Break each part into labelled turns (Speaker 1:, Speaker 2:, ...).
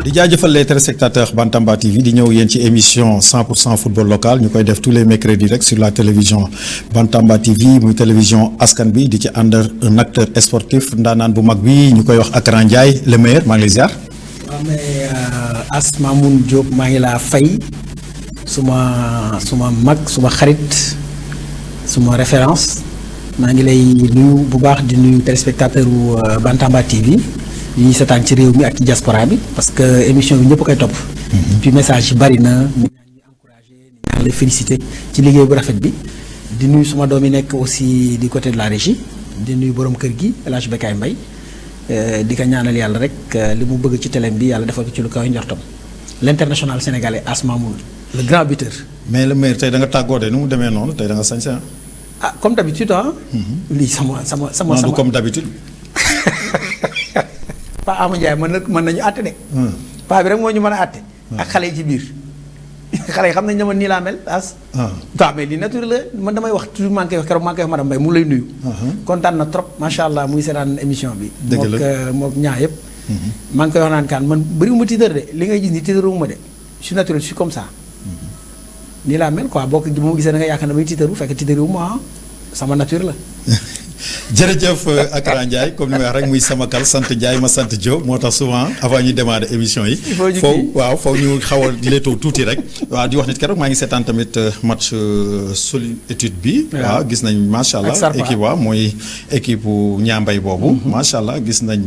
Speaker 1: di jaajëfal les téléspectateurs Bantamba TV di ñëw yéen ci émission 100% football local ñu koy def tous les mercredis rek sur la télévision Bantamba TV muy télévision askan bi di ci ànd un acteur sportif ndaanaan bu mag bi ñu koy wax Akran Ndiaye le meilleur maa ngi lay ziar.
Speaker 2: waaw mais Asmamoun Diop maa ngi laa fay suma mag suma xarit suma référence maa ngi lay nuyu bu baax di nuyu téléspectateur wu Bantamba TV yi ñuy seetaan ci réew mi ak ci diaspora bi parce que émission bi ñëpp koy topp. puis message yi bari na ñu ñuy encouragé ñu ñaan la félicité ci liggéey bu rafet bi di nuyu suma doom yi nekk aussi du côté de la régie di nuyu borom kër gi El Hadj Bekaay Mbaye di ko ñaanal yàlla rek li mu bëgg ci télé bi yàlla defal ko ci lu kaw njortam l'international sénégalais Asmamoun le grand buteur.
Speaker 1: mais le maire tey da nga tàggoo de nu mu demee noonu tey da nga sañse
Speaker 2: ah comme d'habitude ah. lii sama.
Speaker 1: non du comme d'habitude.
Speaker 2: Paa Ama Ndiaye mën nañu àtte de. paa bi rek moo ñu mën a àtte. ak xale yi ci biir xale yi xam nañ ne ma nii laa mel as. waaw mais lii naturel la man damay wax toujours maa ngi koy wax keroog maa ngi koy wax madame Mbaye mu lay nuyu. kontaan na trop macha allah muy seetaan émission bi.
Speaker 1: dëgg la
Speaker 2: mook ñaa yëpp. maa ngi koy wax naan kaan man bëriwuma tiitar de li ngay gis ni tiitaruma de je suis naturel je suis comme ça. nii laa mel quoi boo ko bu ma gisee da nga yaakaar ne damay tiitaru fekk tiitaruma sama nature la.
Speaker 1: jërëjëf Akran Ndiaye comme ni may wax rek muy sama kal sant Ndiaye ma sant Diop moo tax souvent avant ñu démarrer émission yi. foofu ñu xaw a leetoo tuuti rek. waaw di wax nit keroog maa ngi seetaan tamit match solitude bi. waaw gis nañ macha allah équipe waaw mooy équipe ñaambay boobu. macha allah gis nañ.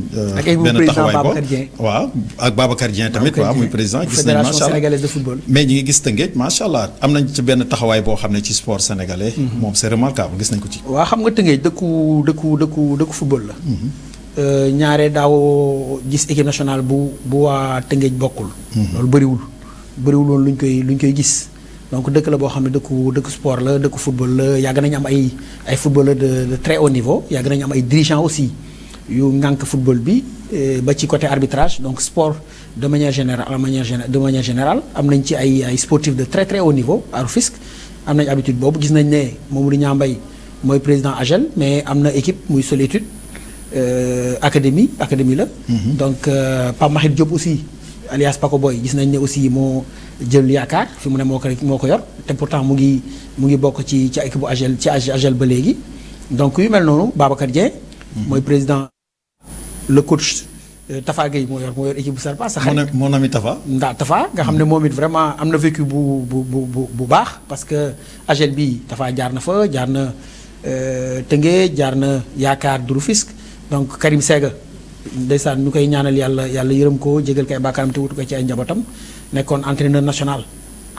Speaker 1: benn taxawaay boobu waaw ak Babacar Dieng tamit waaw muy président gis nañ macha allah
Speaker 2: sénégalaise de football.
Speaker 1: mais ñi ngi gis Tëngéej macha allah am nañ ci benn taxawaay boo xam ne ci sport sénégalais. moom c'est remarquable gis nañ ko ci.
Speaker 2: waaw xam nga Tëngéej dëkku football la. ñaare daaw gis équipe nationale bu waa Tëngéej bokkul. loolu bëriwul woon luñ koy gis donc dëkk la boo xam ne dëkku sport la dëkku football la yàgg nañu am ay footballeurs de très haut niveau yàgg nañu am ay dirigeants aussi yu ŋànk football bi ba ci côté arbitrage donc sport de manière générale am nañ ci ay sportifs de très très haut niveau à Rufisque am nañ habitude boobu gis nañ ne Mamadou Niambay mooy président AGEL mais am na équipe muy Solitude académie la. donc Pape Mahid Diop aussi alias Paco Boy gis nañ ne aussi moo jël yaakaar fi mu ne moo ko yor te pourtant mu ngi bokk ci équipe bu AGEL ci AGEL ba léegi donc yu mel noonu Babacar Dieng. mooy président le coach Tafa Gueye moo yor équipe bu Serpa. sa xarit
Speaker 1: mon ami Tafa.
Speaker 2: Tafa nga xam ne moom it vraiment am na vécu bu baax parce que AGEL bi Tafa jaar na fa jaar na. Tëngéej jaar na yaakaar du Rufisque donc Karim Sega ndeysaan ñu koy ñaanal yàlla yërëm ko jégal kay bàkkaaram te wutu ko ci ay njabootam nekkoon entraîneur national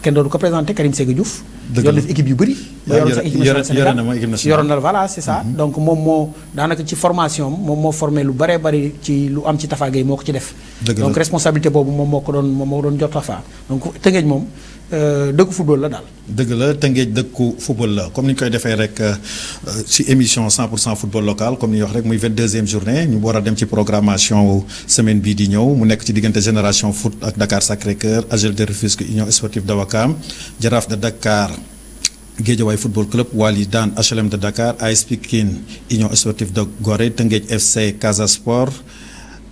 Speaker 2: kenn doon ko présenté Karim Sega Diouf. yor def équipe yu bëri. yoroon sax équipe nationale yoroon na voilà c'est ça. donc moom moo daanaka ci formation moom moo formé lu bëree bëri ci lu am ci Tafa Gueye moo ko ci def. donc responsabilité boobu moom moo ko doon jot Tafa donc Tëngéej moom. dëkku football la daal.
Speaker 1: dëgg la Tëngéej dëkku football la comme ni ñu koy defee rek ci émission 100% football local comme ni ñu wax rek muy 22e journée ñu war a dem ci programmation semaine bii di ñëw mu nekk ci diggante Génération Foot ak Dakar Sacré-Cœur AGEL de Rufisque Union Sportive de Ouakam Jaraaf de Dakar Guédiawaye Football Club Walidane HLM de Dakar AS Pikine Union Sportive de Gorée Tëngéej FC Casa Sport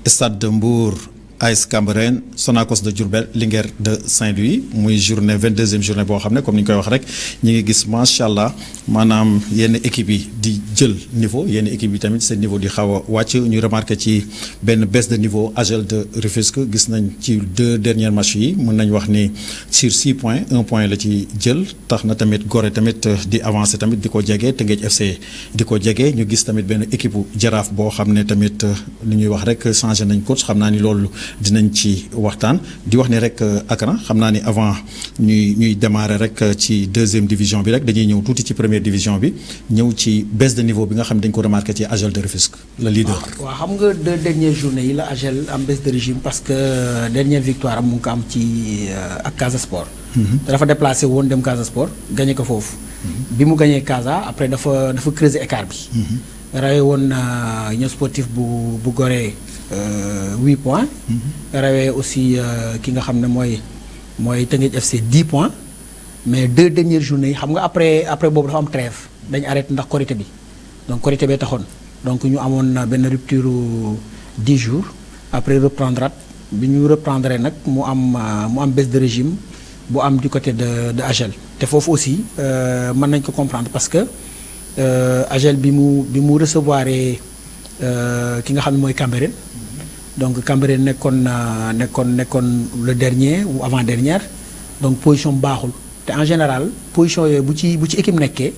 Speaker 1: Stade de Mbour. AS Cambérène Sonacos de Diourbel Linguère de Saint-Louis muy journée 22e journée boo xam ne comme ni ñu koy wax rek ñi ngi gis macha allah maanaam yenn équipe yi di jël niveau yenn équipe yi tamit seen niveau di xaw a wàcc ñu remarqué ci benn baisse de niveau AGEL de Rufisque gis nañ ci 2 derniers matchs yi mën nañ wax ni sur 6 points 1 point la ci jël tax na tamit Gorée tamit di avancer tamit di ko jege Tëngéej FC di ko jege ñu gis tamit benn équipe jaraaf boo xam ne tamit li ñuy wax rek changé nañ coach xam naa ni loolu. dinañ ci waxtaan di wax ni rek Akran xam naa ni avant ñuy démarrer rek ci 2e division bi rek dañuy ñëw tuuti ci 1re division bi ñëw ci baisse de niveau bi nga xam ne dañ ko remarqué ci AGEL de Rufisque le leader.
Speaker 2: waaw xam nga 2 dernières journées yi la AGEL am baisse de régime parce que dernière victoire am mu ngi ko am ci ak Casa Sport. te dafa déplacé woon dem Casa Sport gagné ko foofu. bi mu gagné Casa après dafa creuser écart bi. rawee woon Union Sportive bu Gorée 8 points. rawee aussi ki nga xam ne mooy Tëngéej FC 10 points mais 2 dernières journées yi xam nga après boobu dafa am trêve dañ arrêté ndax korité bi donc korité bee taxoon donc ñu amoon benn rupture 10 jours après reprendre bi ñu reprendre nag mu am baisse de régime bu am du côté de AGEL te foofu aussi mën nañ ko comprendre parce que AGEL bi mu recevoir ki nga xam ne mooy Cambérène donc Cambérène nekkoon le dernier ou avant dernière donc position baaxul te en général position yooyu bu ci équipe nekkee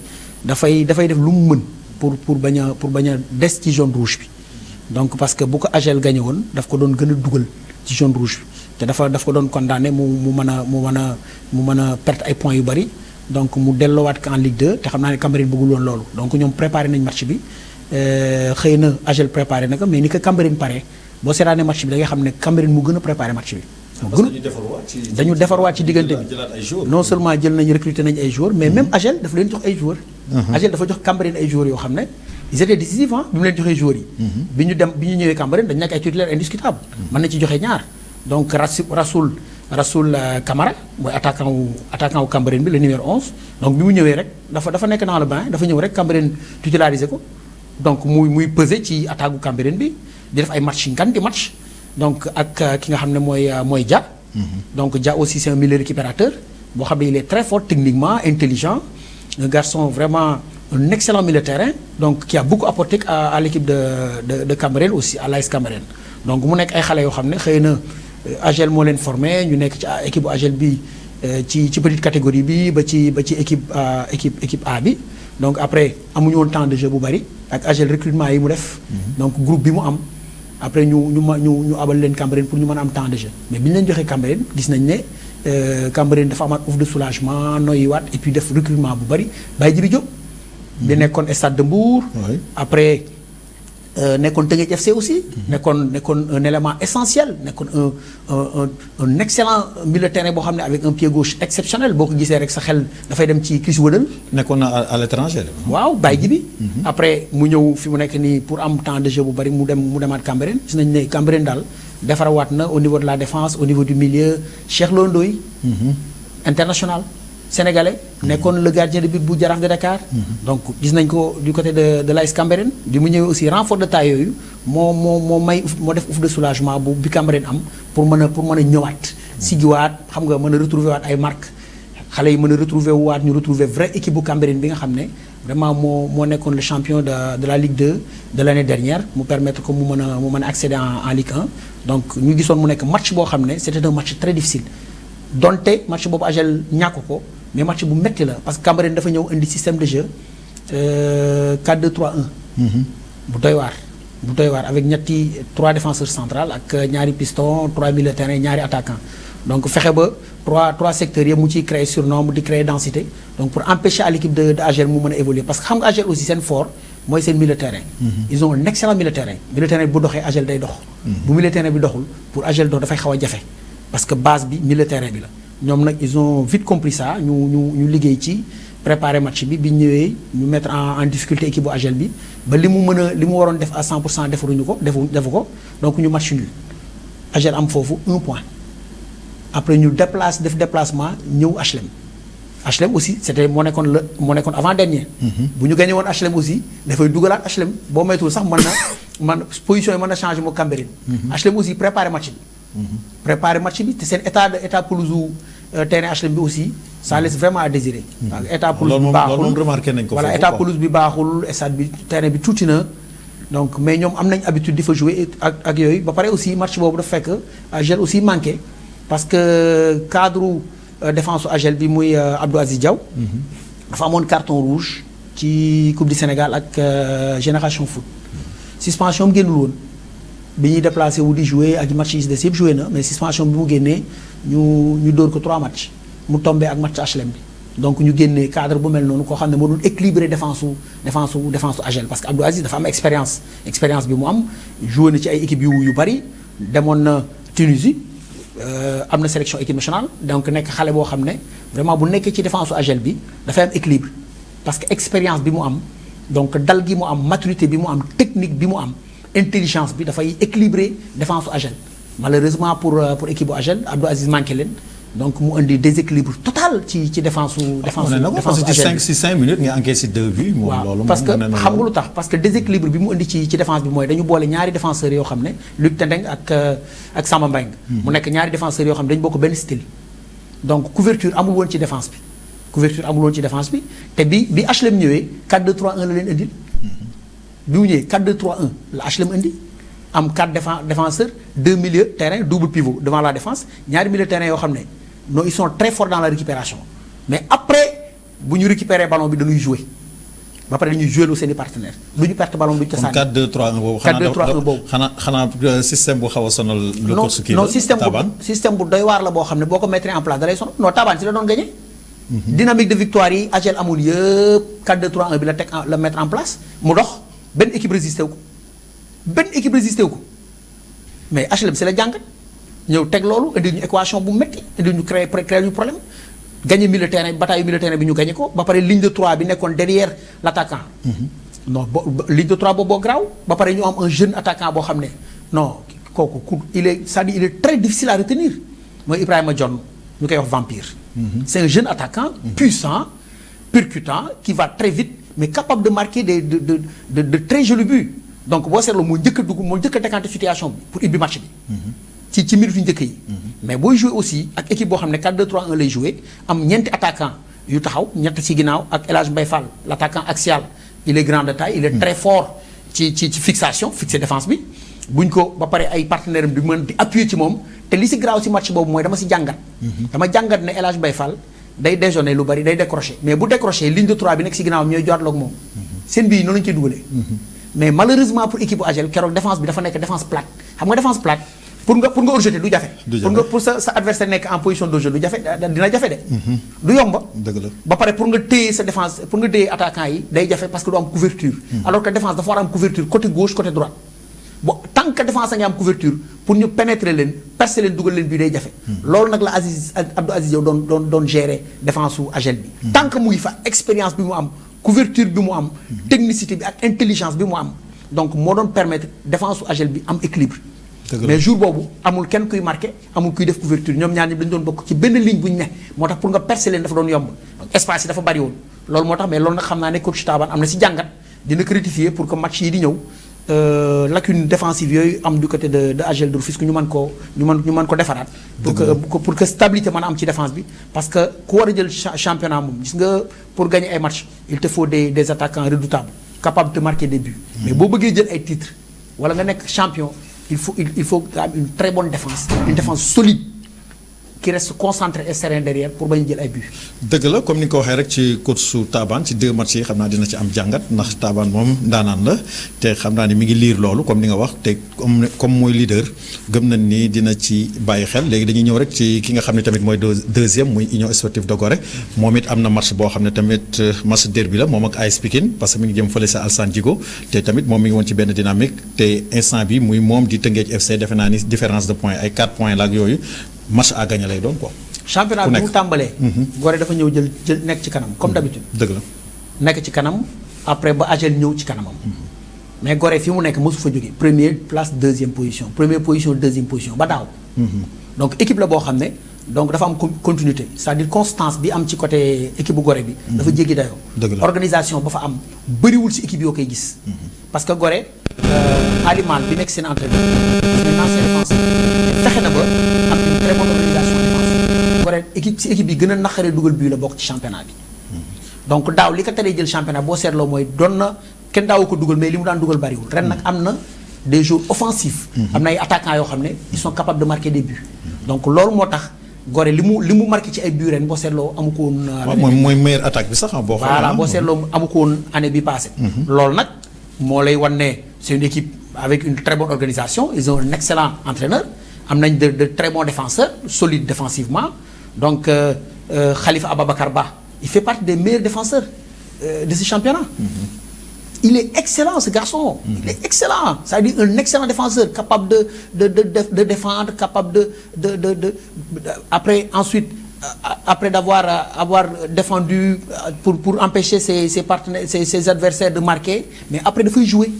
Speaker 2: dafay def lu mu mën pour bañ a des ci zone rouge bi donc parce que bu ko AGEL gagné woon daf ko doon gën a dugal ci zone rouge bi te daf ko doon condamné mu mën a perte ay points yu bari donc mu delloowaat ko en Ligue 2 te xam naa ne Cambérène bëggul woon loolu donc ñoom préparé nañ match bi xëy na AGEL préparé na ko mais ni ko Cambérène pare boo seetaanee match bi da ngay xam ne Cambérène mu gën a préparé match bi. dañu defarwaat ci diggante bi non seulement jël nañ recruter nañ ay joueurs mais même AGEL dafa leen jox ay joueurs. AGEL dafa jox Cambérène ay joueurs yoo xam ne ils étaient décisifs bi mu leen joxee joueurs yi. bi ñu ñëwee Cambérène dañu nekk ay titulaires indiscutables. mën nañ ci joxe ñaar donc Rasoul Camara mooy attaquant wu Cambérène bi le numéro 11 donc bi mu ñëwee rek dafa nekk dans le bain dafa ñëw rek Cambérène titularisé ko donc muy peser ci attaque gu Cambérène bi di def ay match ngan di match donc ak ki nga xam ne mooy Dia. donc Dia aussi c'est un milieu récupérateur boo xam ne il est très fort techniquement intelligent un garçon vraiment un excellent milieu de terrain donc qui a beaucoup apporté à l'équipe de Cambérène aussi à l'AS Cambérène donc mu nekk ay xale yoo xam ne xëy na AGEL moo leen formé ñu nekk ci équipe bu AGEL bi ci petite catégorie bi ba ci équipe A bi donc après amuñu woon temps de jeu bu bari ak AGEL recrutement yi mu def donc groupe bi mu am après ñu abal leen Cambérène pour ñu mën a am temps de jeu mais bi ñu leen joxee Cambérène gis nañ ne Cambérène dafa amaat ouf de soulagement noyyiwaat et puis def recrutement bu bari Baye Djibi Diop bi nekkoon Stade de Mbour après nekkoon Teungueth FC aussi nekkoon un élément essentiel nekkoon un excellent milieu de terrain boo xam ne avec un pied gauche exceptionnel boo ko gisee rek sa xel dafay dem ci Chris Woodall
Speaker 1: nekkoon na à l'étranger.
Speaker 2: waaw Baye Djibi après mu ñëw fi mu nekk nii pour am temps de jeu bu bari mu demaat Cambérène gis nañ ne Cambérène daal defarawaat na au niveau de la défense au niveau du milieu Cheikh Lo Ndoye international sénégalais nekkoon le gardien de but bu Jaraaf de Dakar donc gis nañ ko du côté de l'AS Cambérène bi mu ñëwee aussi renfort de taille yooyu moo def ouf de soulagement bi Cambérène am pour mën a ñëwaat sigiwaat xam nga mën a retrouver waat ay marques xale yi mën a ñu retrouver vraie équipe bu Cambérène bi nga xam ne vraiment moo nekkoon le champion de la Ligue 2 de l'année dernière mu permettre que mu mën a accéder en Ligue 1 donc ñu gisoon mu nekk match boo xam ne c'était un match très difficile donte match boobu AGEL ñàkk ko mais match bu metti la parce que Cambérène dafa ñëw indi système de jeu 4-2-3-1 bu doy waar avec trois défenseurs centrales ak ñaari piston 3 milieux de terrain ñaari attaquants donc fexe ba trois secteurs yëpp mu ciy créer surnombre di créer densité donc pour empêcher à l'équipe de AGEL mu mën a évoluer parce que xam nga AGEL aussi seen fort mooy seen milieu de terrain ils ont un excellent milieu de terrain bu doxee AGEL day dox bu milieu de terrain bi doxul pour AGEL dox dafay xaw a jafe parce que base bi milieu de terrain bi la ñoom nag ils ont vite compris ça ñu liggéey ci préparer match bi ñëwee ñu mettre en difficulté équipe bu AGEL bi ba li mu waroon def à 100% defu ko donc ñu match nul AGEL am foofu 1 point après ñu def déplacement ñëw HLM aussi c'était moo nekkoon avant dernier bu ñu gagné woon HLM aussi dafay dugalaat HLM boo moytuwul sax position yi mën na changer moo Cambérène HLM aussi préparer match bi te seen état pelouse terrain HLM bi aussi ça laisse vraiment à désirer. état pelouse bi baaxul
Speaker 1: loolu remarqué nañ ko
Speaker 2: voilà état pelouse bi baaxul stade bi terrain bi tuuti na donc mais ñoom am nañ habitude di fa jouer ak yooyu ba pare aussi match boobu dafa fekk AGEL aussi manqué parce que cadre défense AGEL bi muy Abdou Aziz Diaw dafa amoon carton rouge ci Coupe du Sénégal ak Génération Foot suspension mu génnul woon bi ñuy déplacé wu di jouer ak match yi des yëpp joué na mais suspension bi mu génnee ñu dóor ko 3 matchs mu tombé ak match HLM bi donc ñu génnee cadre bu mel noonu koo xam ne moo doon équilibré défense AGEL parce que Abdou Aziz dafa am expérience bi mu am joué na ci ay équipes yu bari demoon na Tunisie am na sélection équipe nationale donc nekk xale boo xam ne vraiment bu nekkee ci défense AGEL bi dafay am équilibre parce que expérience bi mu am donc dal gi mu am maturité bi mu am technique bi mu am intelligence bi dafay équilibrer défense AGEL malheureusement pour équipe bu AGEL Abdou Aziz manqué leen donc mu indi déséquilibre total ci défense su.
Speaker 1: défense parce que ci 5 minutes nga encaissé 2 buts. moom loolu
Speaker 2: parce que xam nga lu tax parce que déséquilibre bi mu indi ci défense bi mooy dañu boole ñaari défenseurs yoo xam ne Luc Tendeng ak Samba Mbengue. mu nekk ñaari défenseurs yoo xam ne dañu bokk benn style. donc couverture amul woon ci défense bi te bi HLM ñëwee 4-2-3-1 la leen indil. bi mu ñëwee 4-2-3-1 la HLM indi. am 4 défenseurs 2 milieux terrain double pivot devant la défense ñaari milieux terrain yoo xam ne non ils sont très forts dans la récupération mais après bu ñu récupérer ballon bi dañuy jouer ba pare dañuy jouer lu seen i partenaires du ñu perte ballon du ñu ca sànni.
Speaker 1: 4-2-3-1 boobu.
Speaker 2: 4-2-3-1 boobu
Speaker 1: xanaa système bu xaw a sonal. le coach kii
Speaker 2: non système bu doy waar la boo xam ne boo ko mettre en place da lay sonal non Taban ci la doon gagné. dynamique de victoire yi AGEL amul yëpp 4-2-3-1 bi la mettre en place mu dox benn équipe résisté wu ko. mais HLM c'est la jàngat ñëw teg loolu indi ñu équation bu métti indi ñu créer ñu problème gagné milieu terrain bataille milieu terrain bi ñu gagné ko ba pare ligne de 3 bi nekkoon derrière l'attaquant. non ligne de 3 boobu graaw ba pare ñu am un jeune attaquant boo xam ne non kooku il est très difficile à retenir mooy Ibrahima John ñu koy wax vampire. c'est un jeune attaquant puissant percutant qui va très vite mais capable de marquer de très jolis buts. donc boo seetloo moo njëkk a décanté situation bi pour ubbi match bi. ci minute yu njëkk yi. mais booy jouer aussi ak équipe boo xam ne 4-2-3-1 lay jouer am ñeenti attaquant yu taxaw ñett ci ginnaaw ak El Hadj Mbaye Fall l'attaquant axial il est grand de taille il est très fort ci fixer défense bi buñ ko ba pare ay partenaires am di mën di appuyer ci moom te li si graaw ci match boobu mooy dama si jàngat. dama jàngat ne El Hadj Mbaye Fall day déjeuner lu bari day décrocher mais bu décrocher ligne de 3 bi nekk si ginnaaw ñooy jootloog moom. seen bii noonu lañu ciy dugalee. mais malheureusement pour équipe bu AGEL keroog défense bi dafa nekk défense plate xam nga défense plate pour nga rejeter du jafe. pour sa adversaire nekk en position de jeu du jafe dina jafe de. du yomba. dëgg la ba pare pour nga téye sa défense pour nga téye attaquant yi day jafe parce que du am couverture. alors que défense dafa war a am couverture côté gauche côté droite tant que défense a ngi am couverture pour ñu pénétrer leen percer leen dugal leen bii day jafe. loolu nag la Abdou Aziz Diaw doon gérer défense su AGEL bi. tant que mu ngi fa expérience bi mu am. couverture bi mu am technicité bi ak intelligence bi mu am donc moo doon permettre défense su AGEL bi am équilibre mais jour boobu amul kenn kuy marqué amul kuy def couverture ñoom ñaar ñi dañu doon bokk ci benn ligne bu ñu ne moo tax pour nga percer leen dafa doon yomb espace yi dafa bari woon loolu moo tax mais loolu nag xam naa ne coach Taban am na si jàngat dina ko rectifier pour que match yi di ñëw lacune défensive yooyu am du côté de AGEL de Rufisque ñu mën ko defaraat pour que stabilité mën a am ci défense bi parce que ku war a jël championnat moom gis nga pour gagner ay match il te faut des attaquants redoutables capables de marquer des buts mais boo bëggee jël ay titres wala nga nekk champion il faut nga am une très bonne défense une défense solide qui reste concentré et serein derrière pour bañ a jël ay buts.
Speaker 1: dëgg la comme ni nga ko waxee rek ci coach su Taban ci 2 matchs yi xam naa dina ci am jàngat ndax Taban moom ndaanaan la te xam naa ni mi ngi liir loolu comme ni nga wax te comme mooy leader gëm nañ ni dina ci bàyyi xel léegi dañuy ñëw rek ci ki nga xam ne tamit mooy deuxième muy Union Sportive de Gorée moom it am na match boo xam ne tamit match derby la moom ak AS Pikine parce que mi ngi jëm fële sa Alassane Djigo te tamit moom mi ngi woon ci benn dynamique te instant bi muy moom di Teungueth FC defe naa ni différence de points ay 4 points la ak yooyu. match à gagner lay doon quoi.
Speaker 2: championnat bi mu tàmbalee. Gorée dafa ñëw jël nekk ci kanam comme d'habitude.
Speaker 1: dëgg la
Speaker 2: nekk ci kanam après ba AGEL ñëw ci kanamam. mais Gorée fi mu nekk mosu fa jógee première place deuxième position deuxième position ba daaw. donc équipe la boo xam ne donc dafa am continuité c'est-à-dire constance bi am ci côté équipe bu Gorée bi. dafa jéggi dayoo. organisation ba fa am bëriwul si équipe yoo koy gis. parce que Gorée Alimal bi nekk seen entraîneur c'est un ancien défenseur fexe na ba am une très bonne organisation défensive. Gorée équipe yi gën a naqaree dugal bii la bokk ci championnat bi. donc daaw li ko teree jël championnat boo seetloo mooy doon na kenn daawu ko dugal mais li mu daan dugal bariwul ren nag am na des joueurs offensifs. am na ay attaquants yoo xam ne ils sont capables de marquer des buts. donc loolu moo tax Gorée li mu marqué ci ay buts ren boo seetloo amu ko woon.
Speaker 1: waaw mooy meilleure attaque bi sax boo xoolee.
Speaker 2: voilà boo seetloo amu ko woon année bi passée. loolu nag moo lay wan ne c'est une équipe avec une très bonne organisation ils ont un excellent entraîneur am nañ de très bons défenseurs solides défensivement donc Khalifa Ababacar Ba il fait partie des meilleurs défenseurs de ce championnat. Il est excellent ce garçon. Il est excellent. C'est-à-dire un excellent défenseur capable de défendre, capable de après ensuite après avoir défendu pour empêcher ses partenaires ses adversaires de marquer, mais après dafay jouer.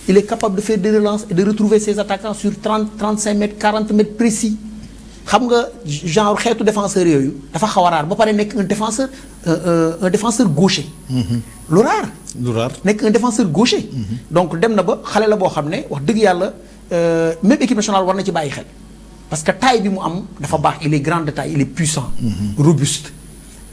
Speaker 2: Il est capable de faire des relances et de retrouver ses attaquants sur 30 35 mètres 40 mètres précis. xam nga genre xeetu défenseur yooyu dafa xaw a rare ba pare nekk un défenseur gaucher. lu rare. nekk un défenseur gaucher. donc dem na ba xale la boo xam ne wax dëgg yàlla même équipe nationale war na ci bàyyi xel parce que taille bi mu am dafa baax il est grand de taille il est puissant. robuste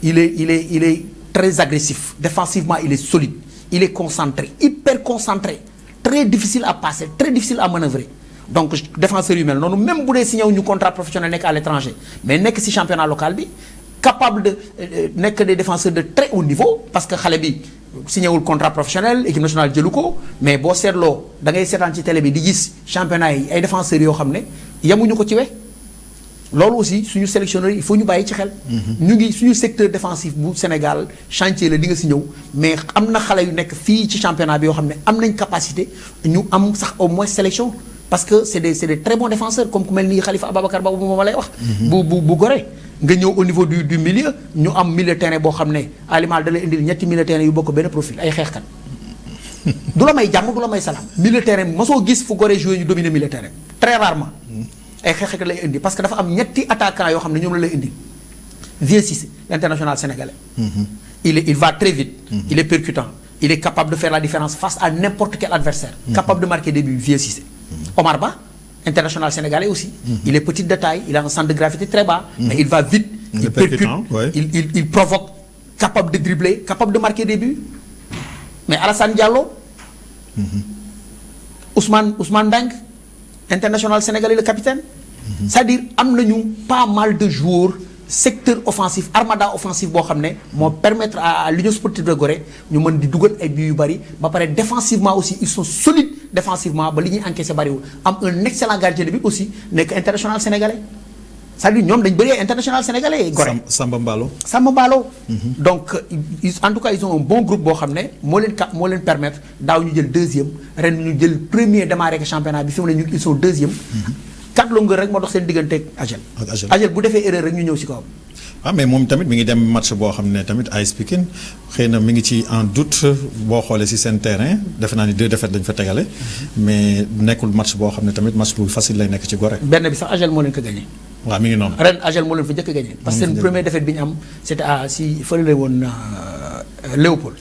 Speaker 2: il est très agressif défensivement il est solide il est concentré hyper concentré très difficile à passer très difficile à manœuvrer. donc défenseur yu mel noonu même bu dee signé wu ñu contrat professionnel nekk à l'étranger mais nekk ci championnat local bi capable de nekk des défenseurs de très haut niveau parce que xale bi signé wul contrat professionnel équipe nationale jëlu ko mais boo seetloo da ngay seetaan ci télé bi di gis championnat yi ay défenseurs yoo xam ne yemuñu ko ci we loolu aussi suñu sélectionneur il faut ñu bàyyi ci xel. ñu ngi suñu secteur défensif bu Sénégal chantier la di nga si ñëw mais am na xale yu nekk fii ci championnat bi yoo xam ne am nañ capacité ñu am sax au moins sélection. parce que c'est des très bons défenseurs comme ku mel ni Khalifa Ababacar Ba bu ma lay wax. bu Gorée nga ñëw au niveau du milieu ñu am milieu terrain boo xam ne Alimal da lay indil ñetti milieu terrain yu bokk benn profil ay xeexkat. du la may jàmm du la may salaam. milieu terrain mosoo gis fu Gorée joué ñu dominer milieu terrain très rarement. ay xeexkat lay indi parce que dafa am ñetti attaquants yoo xam ne ñoom la lay indi. Vieux Cissé l'international sénégalais. il va très vite. il est percutant il est capable de faire la différence face à n'importe quel adversaire. capable de marquer des buts Vieux Cissé. Omar Ba, international sénégalais aussi. Il est petit de taille, il a un centre de gravité très bas, mais il va vite, il percute, il provoque, capable de dribbler, capable de marquer des buts. Mais Alassane Diallo, Ousmane Dang, international sénégalais, le capitaine. C'est-à-dire, nous pas mal de joueurs, secteur offensif, armada offensif boo xam ne moo permettre à l'Union sportive de Gorée ñu mën di dugal ay buts yu bari ba pare défensivement aussi ils sont solides défensivement ba li ñuy encaissé bariwul am un excellent gardien de but aussi nekk international sénégalais c'est-à-dire ñoom dañ bëri international sénégalais Gorée.
Speaker 1: Samba Mballo.
Speaker 2: donc en tout cas ils ont un bon groupe boo xam ne moo leen permettre daaw ñu jël deuxième ren ñu jël premier démarré championnat bi fi mu ne ils sont deuxième. 4 longueurs rek moo dox seen diggante ak Agel bu defee erreur rek ñu ñëw ci kawam.
Speaker 1: mais moom tamit mi ngi dem match boo xam ne tamit AS Pikine xëy na mi ngi ci en doute boo xoolee ci seen terrain defe naa ni 2 défaites dañu fa tegale. mais nekkul match boo xam ne tamit match bu facile lay nekk ci Gorée.
Speaker 2: benn bi sax Agel moo leen ko gagné.
Speaker 1: waaw mi ngi noonu.
Speaker 2: ren Agel moo leen fa njëkk a gagné. parce que seen première défaite bi ñu am c'était si fële la woon Léopold.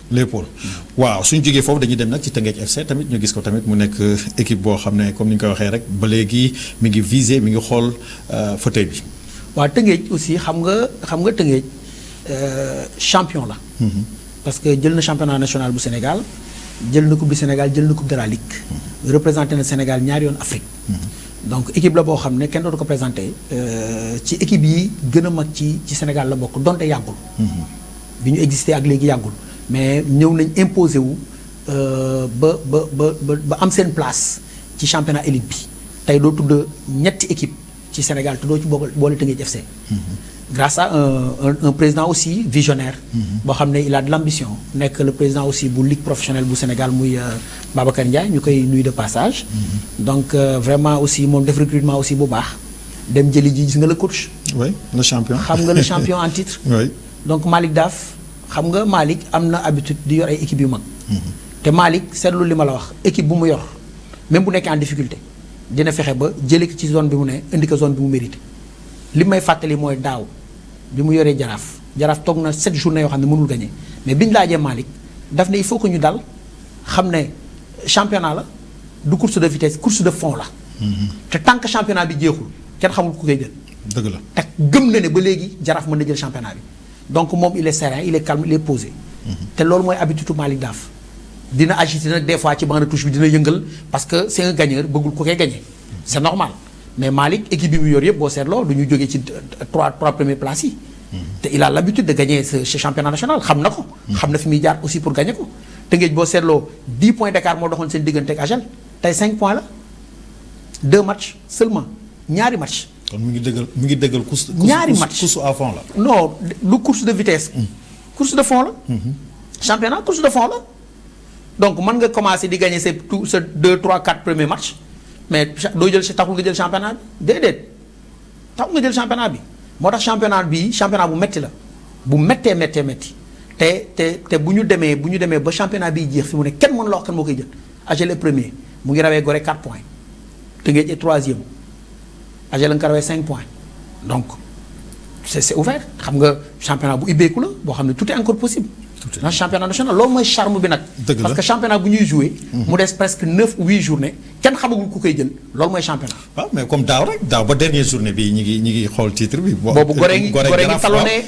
Speaker 1: waaw suñu jógee foofu dañuy dem nag ci Teungueth FC tamit ñu gis ko tamit mu nekk équipe boo xam ne comme ni ñu ko waxee rek ba léegi mi ngi viser mi ngi xool fauteuil bi.
Speaker 2: waaw Teungueth aussi xam nga Teungueth champion la. parce que jël na championnat national bu Sénégal jël na coupe du Sénégal jël na coupe de la Ligue. représenté na Sénégal ñaari yoon Afrique. donc équipe la boo xam ne kenn dootu ko présenté ci équipe yi gën a mag ci Sénégal la bokk donte yàggul. bi ñu existé ak léegi yàggul mais ñëw nañ imposé wu ba am seen place ci championnat élite bi tey doo tudd ñetti équipe ci Sénégal te doo ci boole Teungueth FC. grâce à un président aussi visionnaire. boo xam ne il a de l'ambition nekk le président aussi bu ligue professionnelle bu Sénégal muy Babacar Ndiaye ñu koy nuyu de passage. donc vraiment aussi moom def recrutement aussi bu baax dem jëli ji gis nga le coach.
Speaker 1: oui le champion.
Speaker 2: xam nga le champion en titre.
Speaker 1: oui.
Speaker 2: donc Malick Daaf xam nga Malick am na habitude di yor ay équipes yu mag. te Malick seetlu li ma la wax équipe bu mu yor même bu nekkee en difficulté dina fexe ba jëlee ko ci zone bi mu ne indi ko zone bi mu mérité. li may fàttali mooy daaw bi mu yoree jaraaf toog na 7 journées yoo xam ne mënul gagner mais bi ñu laajee Malick daf ne il faut que ñu dal xam ne championnat la du course de vitesse course de fond la. te tant que championnat bi jeexul kenn xamul ku koy jël.
Speaker 1: dëgg la
Speaker 2: te gëm na ne ba léegi jaraaf mën na jël championnat bi. donc moom il est serein il est calme il est posé. te loolu mooy habitude Malick Daaf. dina agiter nag des fois ci banc de touche bi dina yëngal parce que c'est un gagneur bëggul ko koy gagner. c'est normal mais Malick équipe bi mu yor yëpp boo seetloo du ñu jógee ci trois premières places yi. te il a l'habitude de gagner ce championnat national xam na ko. xam na fi muy jaar aussi pour gagner ko. Teungueth boo seetloo 10 points d'écart moo doxoon seen diggante ak Agel tey 5 points la 2 matchs seulement ñaari match.
Speaker 1: kon mi ngi dëggal course.
Speaker 2: ñaari match
Speaker 1: course à fond la.
Speaker 2: non du course de vitesse. course de fond la. championnat course de fond la. donc mën nga commencer di gagner ces 2 3 4 premiers matchs mais doo jël taxul nga jël championnat bi déedéet taxul nga jël championnat bi moo tax championnat bi championnat bu metti la bu méttee metti te bu ñu demee ba championnat bi jeex fi mu ne kenn mën la wax kan moo koy jël Agel est premier mu ngi rawee Gorée 4 points Teungueth est troisième Agel nga ko rawee 5 points donc c'est ouvert xam nga championnat bu ubbeeku la boo xam ne tout est encore possible. dans championnat national loolu mooy charme bi nag. parce que championnat bu ñuy joué. mu des presque 9 ou 8 journées kenn xamagul ku koy jël loolu mooy championnat.
Speaker 1: waaw mais comme daaw rek daaw ba dernière journée bi ñi ngi xool titre bi.
Speaker 2: boobu Gorée ngi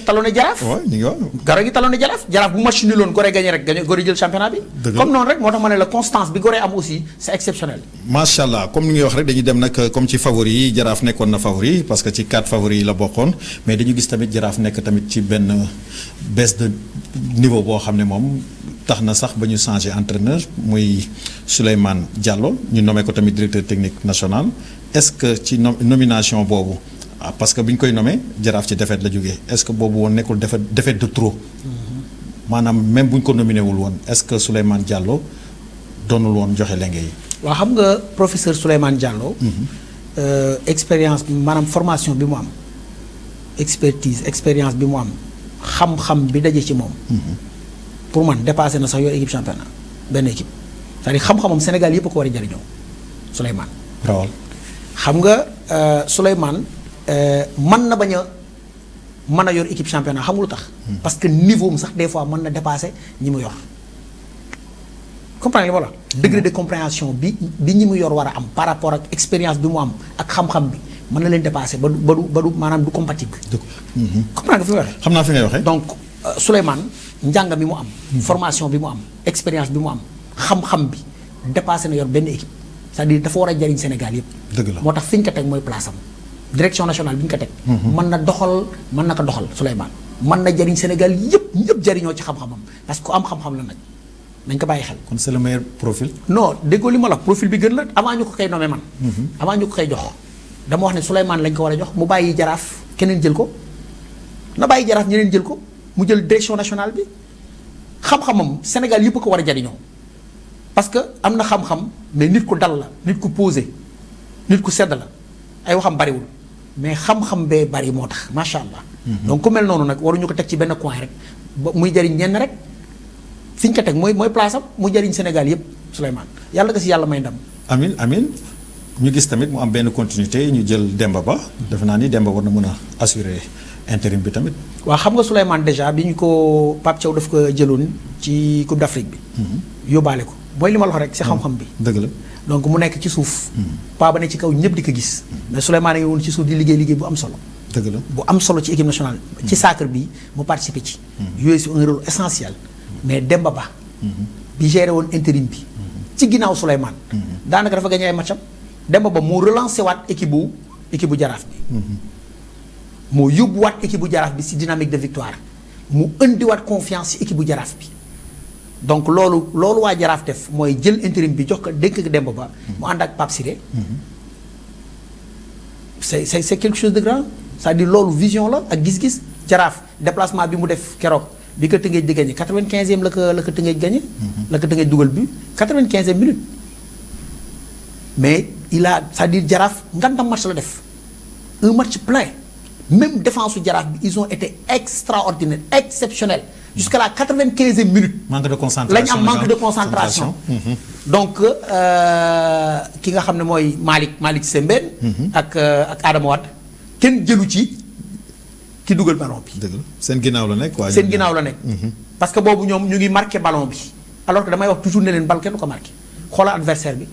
Speaker 2: talonné Jaraaf.
Speaker 1: waaw ñu ngi wax.
Speaker 2: Gorée gi talonné Jaraaf bu match nuloon Gorée gagné rek Gorée jël championnat bi. comme noonu rek moo tax ma ne la constance bi Gorée am aussi c'est exceptionnel.
Speaker 1: macha allah comme ni ngay wax rek dañuy dem nag comme ci favori yi Jaraaf nekkoon na favori parce que ci 4 favoris yi la bokkoon mais dañu gis tamit Jaraaf nekk tamit ci benn baisse de niveau boo xam ne moom tax na sax ba ñu changé entraîneur muy Souleymane Diallo ñu nommé ko tamit directeur technique national est-ce que ci nomination boobu parce que bi ñu koy nommé Jaraaf ci défaite la jógee est-ce que boobu woon nekkul défaite de trop maanaam même bu ñu ko nominé wul woon est-ce que Souleymane Diallo doonul woon joxe lenge yi.
Speaker 2: waaw xam nga professeur Souleymane Diallo. expérience maanaam formation bi mu am expérience bi mu am. xam-xam bi daje ci moom. pour man dépassé na sax yor équipe championnat benn équipe c'est-à-dire xam-xamam Sénégal yëpp a ko war a jëriñoo Souleymane.
Speaker 1: rawal
Speaker 2: xam nga Souleymane mën na bañ a mën a yor équipe championnat xam nga lu tax. parce que niveau am sax des fois mën na dépasser ñi mu yor. comprendre nga voilà. degré de compréhension bi ñi mu yor war a am par rapport ak expérience bi mu am ak xam-xam bi. mën na leen dépasser ba du maanaam du compatible. comprendre nga fi may waxee.
Speaker 1: xam naa fi ngay waxee.
Speaker 2: donc Souleymane njàng mi mu am. formation bi mu am expérience bi mu am xam-xam bi dépassé na yor benn équipe c'est-à-dire dafa war a jariñ Sénégal yëpp.
Speaker 1: dëgg la
Speaker 2: moo tax fi ñu ko teg mooy place am direction nationale bi ñu ko teg. mën na ko doxal Souleymane. mën na jariñ Sénégal yëpp jariñoo ci xam-xamam parce que ku am xam-xam la nag nañ ko bàyyi xel.
Speaker 1: kon c'est le meilleur profil.
Speaker 2: non déggoo li ma la profil bi gën la avant ñu ko koy nommé man. avant ñu ko koy jox. dama wax ne Souleymane lañ ko war a jox mu bàyyi Jaraaf keneen jël ko na bàyyi Jaraaf ñeneen jël ko mu jël direction nationale bi xam-xamam Sénégal yëpp ko war a jariñoo parce que am na xam-xam mais nit ku dal la nit ku posé nit ku sedd la ay waxam bariwul mais xam-xam bee bari moo tax macha allah. donc ku mel noonu nag waruñu ko teg ci benn coin rek ba muy jariñ ñenn rek fi ñu ko teg mooy place am mu jariñ Sénégal yëpp Souleymane yàlla nga si yàlla may ndam.
Speaker 1: amiin ñu gis tamit mu am benn continuité ñu jël Demba Ba defe naa ni Demba war na mën a assurer intérim bi tamit.
Speaker 2: waaw xam nga Souleymane déjà bi ñu ko Pape Thiaw daf ko jëloon ci Coupe d'Afrique bi. yóbbaale ko mooy li ma la wax rek ci xam-xam bi.
Speaker 1: dëgg la
Speaker 2: donc mu nekk ci suuf. Paa ba ne ci kaw ñëpp di ko gis. mais Souleymane a ngi woon ci suuf di liggéey bu am solo.
Speaker 1: dëgg la
Speaker 2: bu am solo ci équipe nationale. ci sacre bi mu participer ci. yooyu si un rôle essentiel. mais Demba Ba. bi géré woon intérim bi. ci ginnaaw Souleymane. daanaka dafa gagné ay matcham. Demba Ba moo relancé waat équipe bu Jaraaf bi. moo yóbbuwaat équipe bu Jaraaf bi ci dynamique de victoire mu indiwaat confiance ci équipe bu Jaraaf bi donc loolu waa Jaraaf def mooy jël intérim bi jox ko dénk ko Demba Ba. mu ànd ak Pape Siré. c'est quelque chose de grand c'est-à-dire loolu vision la ak gis-gis Jaraaf déplacement bi mu def keroog bi ko Tëngéej di gagné 95e la ko Tëngéej gagné. la ko Tëngéej dugal bi 95e minute mais. c'est-à-dire Jaraaf ngandam match la def un match plein même défense su Jaraaf bi ils ont été extraordinaires exceptionnels jusqu'à la 95e minute.
Speaker 1: manque de concentration
Speaker 2: lañ am manque de concentration. donc ki nga xam ne mooy Malick Sembène. ak Adama Wade kenn jëlu ci ki dugal ballon bi.
Speaker 1: dëgg la seen ginnaaw la nekk waa
Speaker 2: seen ginnaaw la nekk. parce que boobu ñoom ñu ngi marqué ballon bi alors que damay wax toujours ne leen bal kenn du ko marqué xoolal adversaire bi.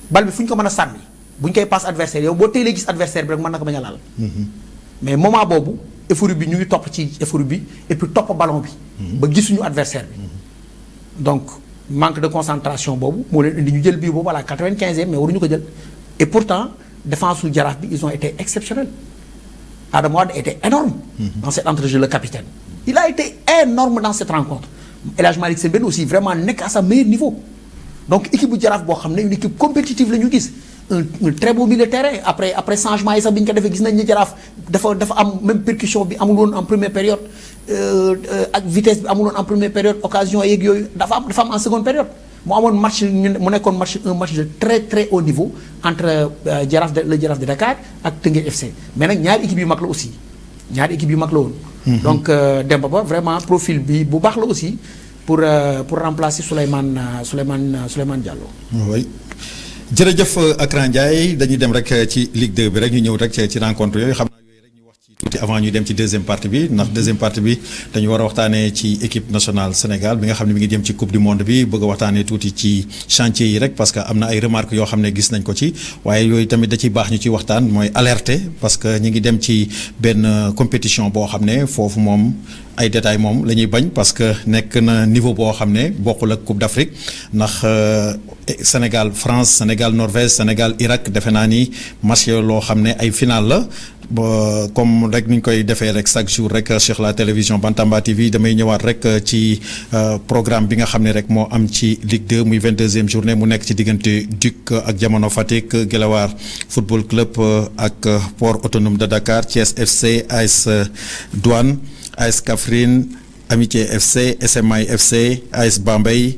Speaker 2: bal bi fu ñu ko mën a sànni bu ñu koy passe adversaire yow boo teelee gis adversaire bi rek mën na ko bañ a laal. mais moment boobu euphorie bi ñu ngi topp ci euphorie bi et puis topp ballon bi. ba gisuñu adversaire bi. donc manque de concentration boobu moo leen indi ñu jël bii boobu à la 95e mais waruñu ko jël et pourtant défense su Jaraaf bi ils ont été exceptionnels. Adama Wade était énorme dans cet entrejeu le capitaine. il a été énorme dans cette rencontre. El Hadj Malick Sembène aussi vraiment nekk à sa meilleur niveau. donc équipe bu Jaraaf boo xam ne une équipe compétitive la ñu gis un très beau milieu de terrain après changement yi sax bi ñu ko defee gis nañ ne Jaraaf dafa am même percussion bi amul woon en première période ak vitesse bi amul woon en première période occasion yeeg yooyu dafa am en seconde période mu amoon match mu nekkoon un match de très très haut niveau entre le Jaraaf de Dakar ak Teungueth FC mais nag ñaari équipe yu mag la aussi ñaari équipe yu mag la woon. donc Demba Ba vraiment profil bi bu baax la aussi. pour remplacer Souleymane Diallo.
Speaker 1: oui jërëjëf Akran Ndiaye dañuy dem rek ci Ligue 2 bi rek ñu ñëw rek ci rencontre yooyu xam naa yooyu rek ñu wax ci tuuti avant ñu dem ci deuxième partie bi ndax deuxième partie bi dañu war a waxtaanee ci équipe nationale Sénégal bi nga xam ne mi ngi jëm ci coupe du monde bi bëgg a waxtaanee tuuti ci chantier yi rek parce que am na ay remarques yoo xam ne gis nañ ko ci waaye yooyu tamit da ciy baax ñu ci waxtaan mooy alerter parce que ñi ngi dem ci benn compétition boo xam ne foofu moom ay détails moom la ñuy bañ parce que nekk na niveau boo xam ne bokkul ak Coupe d'Afrique ndax Sénégal France Sénégal Norvège Sénégal Irak defe naa ni match loo xam ne ay final la ba comme rek ni ñu koy defee rek chaque jour rek sur la télévision Bantamba TV damay ñëwaat rek ci programme bi nga xam ne rek moo am ci Ligue 2 muy 22e journée mu nekk ci diggante Duc ak Jamono Fatick Guelwaar Football Club ak Port Autonome de Dakar Thiès FC AS Douane AS Kaffrine Amitié FC SMI FC AS Bambey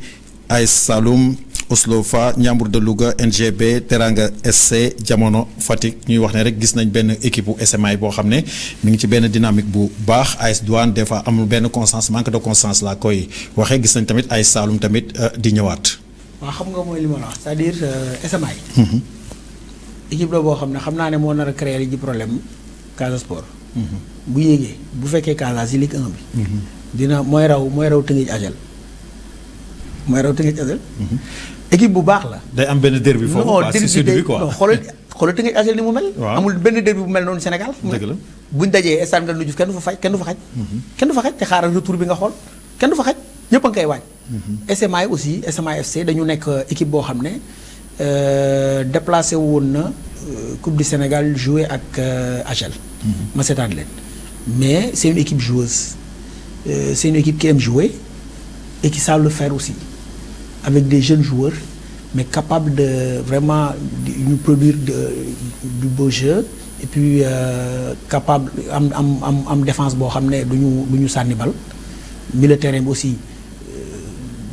Speaker 1: AS Saloum Oslo Fa Ndiambour de Louga NGB Teranga SC Jamono Fatick ñuy wax ne rek gis nañ benn équipe bu SMI boo xam ne mi ngi ci benn dynamique bu baax AS Douane des fois amul benn constance manque de constance laa koy waxee gis nañ tamit AS Saloum tamit di ñëwaat.
Speaker 2: waaw xam nga mooy li ma la wax c'est-à-dire SMI. équipe la boo xam ne xam naa ne moo nar a créer ji problème Casa Sport. bu yéegee bu fekkee Casa si Ligue 1 bi. dina mooy raw Tëngéej Agel. mooy raw Tëngéej Agel. équipe bu baax la.
Speaker 1: day am benn derby foofu quoi si sud bi quoi
Speaker 2: non xoolal Tëngéej Agel ni mu mel. amul benn derby bu mel noonu Sénégal.
Speaker 1: dëgg la
Speaker 2: buñ dajee stade Ngalandou Diouf kenn du fa xaj. kenn du fa xaj te xaaral retour bi nga xool kenn du fa xaj ñëpp a ngi koy waaj. SMI aussi SMI FC dañu nekk équipe boo xam ne déplacé woon na Coupe du Sénégal joué ak Agel. ma seetaan leen mais c'est une équipe joueuse c'est une équipe qui aime jouer et qui savent le faire aussi avec des jeunes joueurs mais capables de vraiment nous produire du beau jeu et puis capable am défense boo xam ne du ñu sànni bal milieu de terrain bi aussi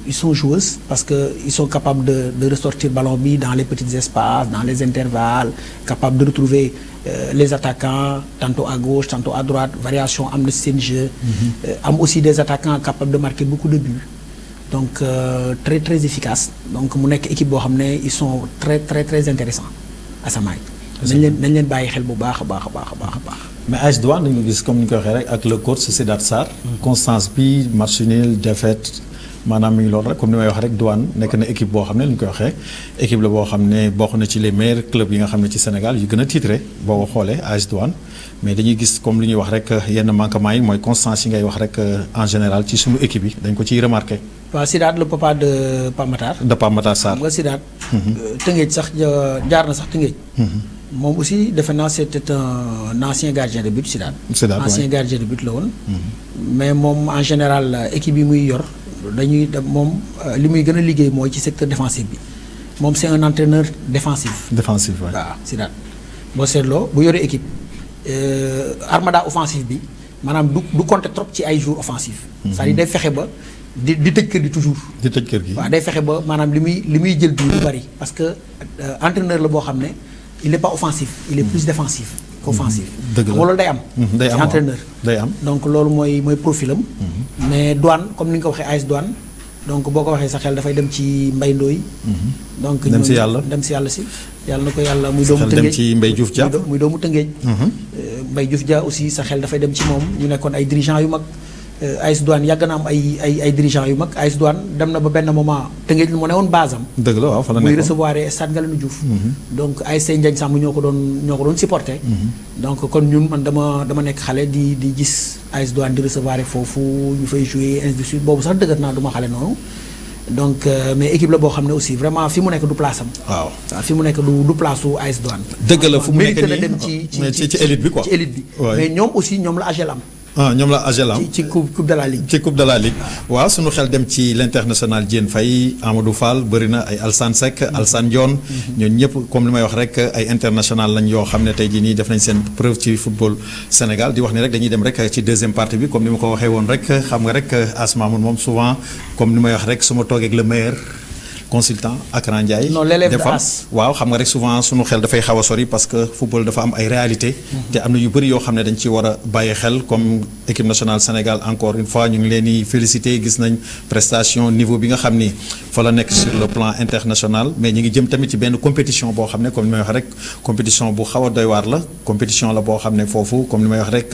Speaker 2: ils sont joueuses parce que ils sont capables de ressortir ballon bi dans les petits espaces dans les intervalles capables de retrouver les attaquants tantôt à gauche tantôt à droite variation am na seen jeu am aussi des attaquants capables de marquer beaucoup de buts donc très très efficace donc mu nekk équipe boo xam ne ils sont très très très intéressants asamaay nañ leen bàyyi xel bu baax a baax a baax a baax a baax
Speaker 1: mais AS Douane dañu gis comme ni ñu ko waxee rek ak le coach Sidath Sarr constance bi match nul défaite maanaam mi ngi loolu rek comme ni may wax rek Douane nekk na équipe boo xam ne li ñu koy waxee équipe la boo xam ne bokk na ci les meilleurs clubs yi nga xam ne ci Sénégal yu gën a titré boo ko xoolee AS Douane mais dañuy gis comme li ñuy wax rek yenn manquement yi mooy constance yi ngay wax rek en général ci suñu équipe yi dañ ko ciy remarqué.
Speaker 2: waaw Sidath le papa de Pape Matar.
Speaker 1: de Pape Matar Sarr
Speaker 2: xam nga Sidath. Tëngéej sax jaar na sax Tëngéej. moom aussi defe naa c'était un ancien gardien de but Sidath. ancien gardien de but la woon. mais moom en général équipe yi muy yor. moom li muy gën a liggéey mooy ci secteur défensif bi moom c'est un entraîneur défensif.
Speaker 1: défensif waay
Speaker 2: waaw Sidath boo seetloo bu yoree équipe armada offensif bi maanaam du compter trop ci ay jours offensifs. c'est-à-dire day fexe ba di tëj kër gi toujours.
Speaker 1: di tëj kër gi
Speaker 2: waaw day fexe ba maanaam li muy jël bii lu bari parce que entraîneur la boo xam ne il n'est pas offensif il est plus défensif. offensif
Speaker 1: dëgg la
Speaker 2: loolu day am.
Speaker 1: day am
Speaker 2: entraîneur
Speaker 1: day am
Speaker 2: donc loolu mooy profilam. mais Douane comme ni nga ko waxee AS Douane donc boo ko waxee sa xel dafay dem ci Mbaye Ndoye. donc
Speaker 1: dem si yàlla
Speaker 2: si yàlla na ko yàlla muy doomu Tëngéej
Speaker 1: dem ci Mbaye Diouf Dia
Speaker 2: muy doomu Tëngéej. Mbaye Diouf Dia aussi sa xel dafay dem ci moom ñu nekkoon ay dirigeants yu mag. AS Douane yàgg na am ay dirigeants yu mag AS Douane dem na ba benn moment Tëngéej mu ne woon base am.
Speaker 1: dëgg la waaw fa la nekkoon
Speaker 2: muy recevoir stade Ngalandou Diouf. donc ASC Ndiagne Samb ñoo ko doon supporter. donc kon ñun man dama nekk xale di gis AS Douane di recevoir foofu ñu fay jouer ainsi de suite boobu sax dëggat naa du ma xale noonu. donc mais équipe la boo xam ne aussi vraiment fi mu nekk du place am. waaw fi mu nekk du place su AS Douane.
Speaker 1: dëgg la fu mu nekk nii
Speaker 2: mérite na dem ci
Speaker 1: élite bi quoi
Speaker 2: ci élite bi. mais ñoom aussi ñoom la AGEL am.
Speaker 1: ñoom la AGEL am
Speaker 2: ci coupe de la ligue.
Speaker 1: ci coupe de la ligue waaw sunu xel dem ci l'international Diène Faye Amadou Fall bëri na ay Alsane Seck Alsane Dione ñooñu ñëpp comme li may wax rek ay international lañ yoo xam ne tey jii nii def nañ seen preuve ci football Sénégal di wax ni rek dañuy dem rek ci deuxième partie bi comme ni ma ko waxee woon rek xam nga rek Asmamoun moom souvent comme ni may wax rek su ma toogee ak le meilleur consultant Akran Ndiaye.
Speaker 2: non l'élève de As.
Speaker 1: waaw xam nga rek souvent sunu xel dafay xaw a sori parce que football dafa am ay réalité te am na yu bëri yoo xam ne dañ ci war a bàyyi xel comme équipe nationale Sénégal encore une fois ñu ngi leen di féliciter gis nañ prestation niveau bi nga xam ni fa la nekk sur le plan international mais ñi ngi jëm tamit ci benn compétition boo xam ne comme ni may wax rek compétition bu xaw a doy waar la compétition la boo xam ne foofu comme ni may wax rek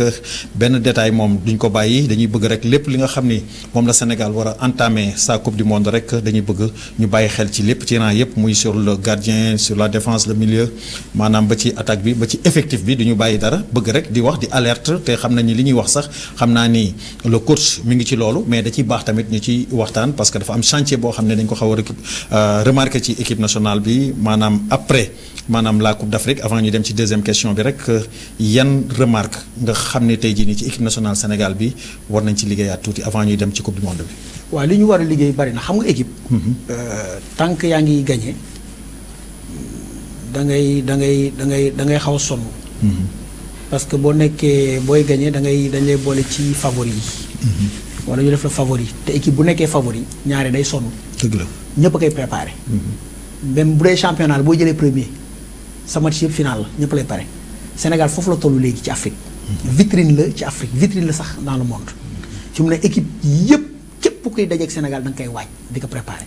Speaker 1: benn détail moom duñ ko bàyyi dañuy bëgg rek lépp li nga xam ni moom la Sénégal war a entamer sa coupe du monde rek dañuy bëgg ñu bàyyi xel ci lépp ci rang yëpp muy sur le gardien sur la défense le milieu maanaam ba ci attaque bi ba ci effectif bi duñu bàyyi dara bëgg rek di wax di alerte te xam nañ ni li ñuy wax sax xam naa ni le coach mi ngi ci loolu mais da ciy baax tamit ñu ci waxtaan parce que dafa am chantier boo xam ne dañ ko xaw a remarqué ci équipe nationale bi maanaam après maanaam la coupe d'Afrique avant ñu dem ci deuxième question bi rek yan remarque nga xam ne tey jii nii ci équipe nationale Sénégal bi war nañ ci liggéeyaat tuuti avant ñuy dem ci coupe du monde bi.
Speaker 2: waaw li ñu war a liggéey bari na xam nga équipe. tant que yaa ngi gagné da ngay xaw a sonn. parce que boo nekkee booy gagné dañ lay boole ci favori yi. wala ñu def la favori te équipe bu nekkee favori ñaare day sonn.
Speaker 1: dëgg la
Speaker 2: ñëpp a koy préparé. même bu dee championnat boo jëlee premier sa match yëpp final la ñëpp lay pare Sénégal foofu la tollu léegi ci Afrique. vitrine la ci Afrique vitrine la sax dans le monde. fi mu ne équipe yëpp képp kuy dajeeg Sénégal da nga koy waaj di ko préparé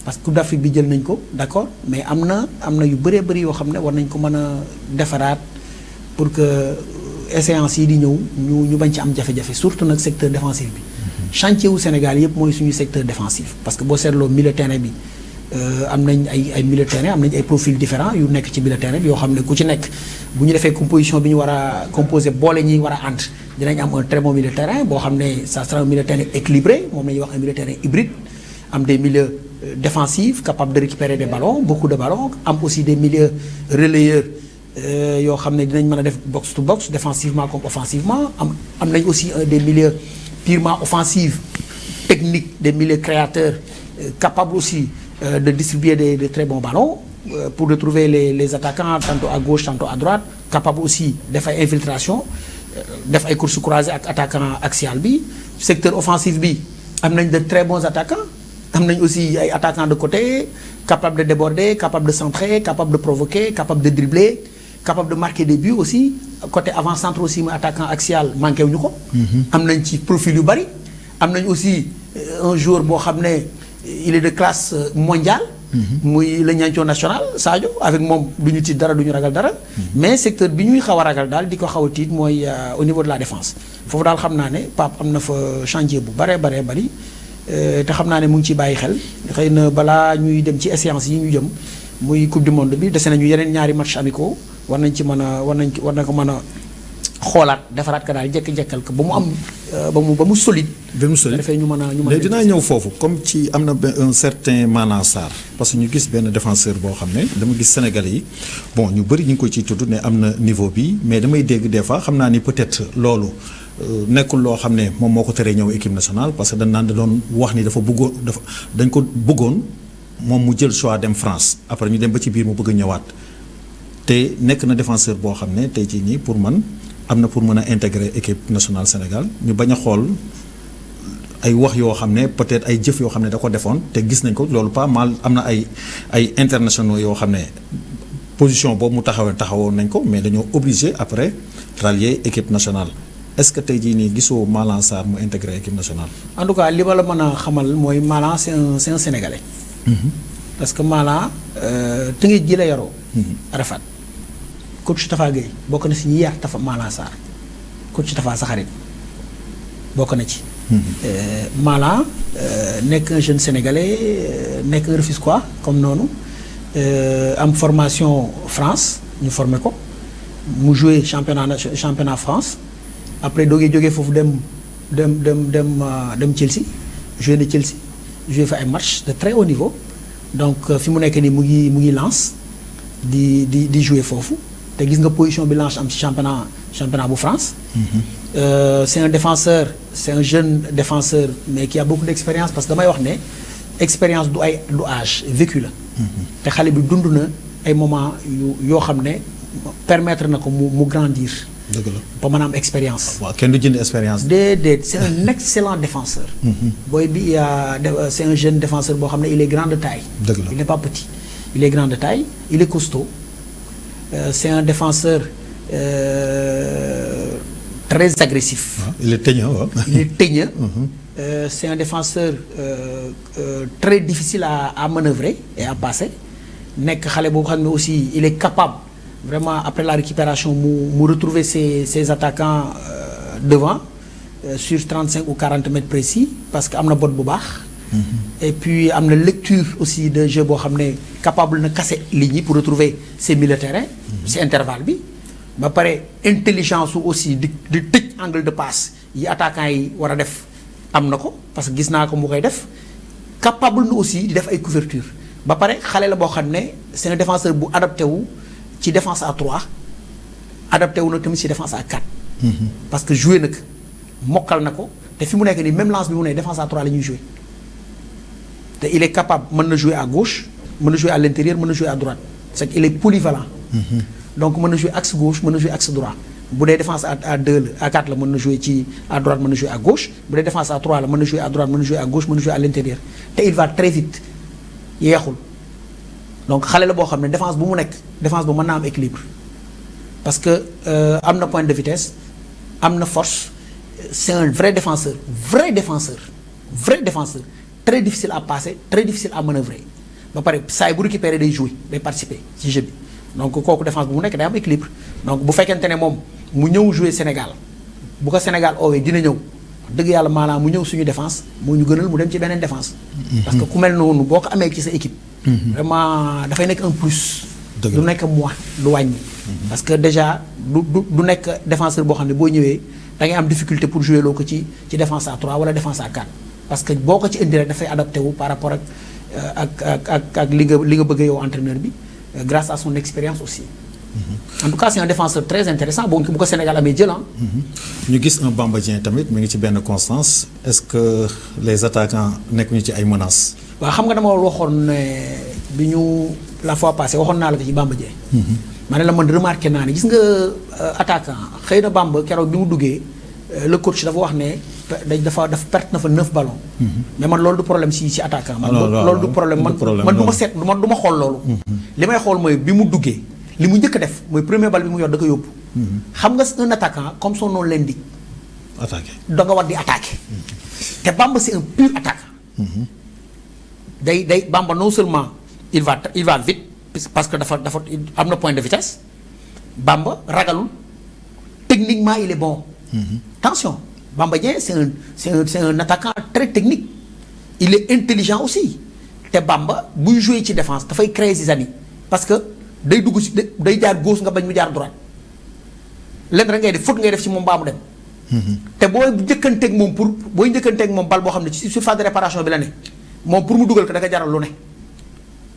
Speaker 2: parce que Coupe d'Afrique bi jël nañ ko d'accord mais am na yu bëree bëri yoo xam ne war nañ ko mën a defaraat pour que échéances yi di ñëw ñu bañ ci am jafe-jafe surtout nag secteur défensif bi. chantier wu Sénégal yëpp mooy suñu secteur défensif parce que boo seetloo milieu terrain bi am nañ ay milieu terrain am nañ ay profils différents yu nekk ci milieu terrain bi yoo xam ne ku ci nekk bu ñu defee composition bi ñu war a composer boole ñi war a ànd dinañ am un très bon milieu terrain boo xam ne ça sera un milieu terrain équilibré moom la ñuy wax un milieu terrain hybride am des milieux défensifs capables de récupérer des ballons beaucoup de ballons am aussi des milieux relayeurs yoo xam ne dinañ mën a def box to box défensivement comme offensivement am nañ aussi des milieux purement offensifs techniques des milieux créateurs capables aussi de distribuer de très bons ballons pour retrouver les attaquants tantôt à gauche tantôt à droite capables aussi def ay infiltration def ay courses croisées ak attaquant axial bi secteur offensif bi am nañ de très bons attaquants am nañ aussi ay attaquants de côté capables de déborder capables de centrer capables de provoquer capables de dribbler capables de marquer des buts aussi côté avant-centre aussi muy attaquant axial manqué wuñu ko. am nañ ci profil yu bari am nañ aussi un joueur boo xam ne il est de classe mondiale. muy le ñancoo national Sadio avec moom du ñu tiit dara du ñu ragal dara. mais secteur bi ñuy xaw a ragal daal di ko xaw a tiit mooy au niveau de la défense foofu daal xam naa ne Pape am na fa chantier bu baree bari te xam naa ne mu ngi ciy bàyyi xel xëy na balaa ñuy dem ci échéances yi ñu jëm muy coupe du monde bi dese nañu yeneen ñaari match amicaux war nañ ko mën a xoolaat defaraat ko daal jekk-jekkal ko ba mu am ba mu solide. dafay ñu mën a
Speaker 1: léegi dinaa ñëw foofu comme ci am na un certain Malang Sarr parce que ñu gis benn défenseur boo xam ne dama gis Sénégalais yi bon ñu bëri ñu ngi ko ciy tudd ne am na niveau bi mais damay dégg des fois xam naa ni peut-être loolu nekkul loo xam ne moom moo ko teree ñëw équipe nationale parce que da doon wax ni dañ ko bëggoon moom mu jël choix dem France après ñu dem ba ci biir mu bëgg a ñëwaat te nekk na défenseur boo xam ne tey jii nii pour man. am na pour mën a intégrer équipe nationale Sénégal ñu bañ a xool ay wax yoo xam ne peut-être ay jëf yoo xam ne da ko defoon te gis nañ ko loolu pas mal am na ay internationaux yoo xam ne position boobu mu taxawoon nañ ko mais dañoo obligé après rallier équipe nationale est-ce que tey jii nii gisoo Malang Sarr mu intégrer équipe nationale.
Speaker 2: en tout cas li ma la mën a xamal mooy Malang c'est un Sénégalais. parce que Malang Tëngéej ji la yaroo. Arafat. coach Tafa Gueye bokk na si ñi yar Tafa Malang Sarr coach Tafa sa xarit bokk na ci. Malang nekk un jeune sénégalais nekk un Rufisquois comme noonu am formation France ñu formé ko mu joué championnat France après doogee jógee foofu dem Chelsea joué na Chelsea joué fa ay match de très haut niveau donc fi mu nekk nii mu ngi Lens di joué foofu. te gis nga position bi Lens am ci championnat bu France. C'est un défenseur c'est un jeune défenseur mais qui a beaucoup d'expérience parce que damay wax ne expérience du âge vécu la. te xale bi dund na ay moments yoo xam ne permettre na ko mu grandir.
Speaker 1: dëgg la
Speaker 2: ba mën a am expérience.
Speaker 1: waaw kenn du jënd expérience.
Speaker 2: déedéet c'est un excellent défenseur. booy bi c'est un jeune défenseur boo xam ne il est grand de taille.
Speaker 1: dëgg la
Speaker 2: il n'est pas petit il est grand de taille il est costaud. C'est un défenseur très agressif.
Speaker 1: il est teigneux.
Speaker 2: Il est teigneux. c'est un défenseur très difficile à manœuvrer et à passer nekk xale boo xam ne aussi il est capable vraiment après la récupération mu retrouver ses attaquants devant sur 35 ou 40 mètres précis parce que am na bot bu baax. Et puis am na lecture aussi de jeu boo xam ne capable na casser ligne yi pour retrouver ses milieux de terrain. ci intervalle bi. ba pare intelligence su aussi di tëj angle de passe yi attaquants yi war a def am na ko parce que gis naa ko mu koy def capable na aussi di def ay couverture ba pare xale la boo xam ne c'est un défenseur bu adapté wu ci défense à 3 adapté wu na tamit ci défense à 4. parce que joué na ko mokkal na ko te fi mu nekk nii même lance bi mu ne défense à 3 la ñuy joué te il est capable mën na jouer à gauche mën na jouer à l'intérieur mën na jouer à droite c'est qu'il est polyvalent. donc mën na jouer axe gauche mën na jouer axe droit bu dee défense à 2 la à 4 la mën na jouer ci à droite mën na jouer à gauche bu dee défense à 3 la mën na jouer à droite mën na jouer à gauche mën na jouer à l'intérieur te il va très vite yeexul donc xale la boo xam ne défense bu mu nekk défense bu mën naa am équilibre parce que am na point de vitesse am na force c'est un vrai défenseur très difficile à passer très difficile à manœuvrer ba pare saa yi bu récupérer day jouer day participer ci jeu bi donc kooku défense bu mu nekk day am équilibre donc bu fekkente ne moom mu ñëw jouer Sénégal bu ko Sénégal oowee dina ñëw dëgg yàlla maanaam mu ñëw suñu défense moo ñu gënal mu dem ci beneen défense. parce que ku mel noonu boo ko amee ci sa équipe. vraiment dafay nekk un plus. du nekk moins lu wàññi. parce que déjà du nekk défenseur boo xam ne boo ñëwee da ngay am difficulté pour jouer loo ko ci défense à 3 wala défense à 4 parce que boo ko ci indi rek dafay adapté wu par rapport ak li nga bëgg yow entraîneur bi grâce à son expérience aussi. En tout cas c'est un défenseur très intéressant bu ko Sénégal amee jël
Speaker 1: ñu gis un Bamba Dieng tamit mi ngi ci benn constance est-ce que les attaquants nekkuñu ci ay menaces.
Speaker 2: waaw xam nga dama waxoon ne bi ñu la fois passée waxoon naa la ko ci Bamba Dieng. ma ne la man remarqué naa ne gis nga attaquant xëy na Bamba keroog bi mu duggee le coach dafa wax ne dafa perte na fa 9 ballons. mais man loolu du problème si attaquant. man loolu du problème man du ma seet du ma xool loolu. li may xool mooy bi mu duggee. li mu njëkk a def mooy premier bal bi mu yor da ko yóbbu. xam nga un attaquant comme son nom l'indique.
Speaker 1: attaqué
Speaker 2: da nga war di attaquer. te Bamba c'est un pur attaquant. day Bamba non seulement il va vite parce que dafa am na point de vitesse. Bamba ragalul techniquement il est bon. Attention Bamba Dieng c'est un attaquant très technique. il est intelligent aussi te Bamba buy jouer ci défense dafay créer zizanie parce que. day dugg ci day jaar gauche nga bañ mu jaar droite lenn rek ngay def faute ngay def ci moom baa mu dem. te booy njëkkanteeg moom booy njëkkanteeg moom bal boo xam ne ci surface de réparation bi la ne moom pour mu dugal ko da nga jaral lu ne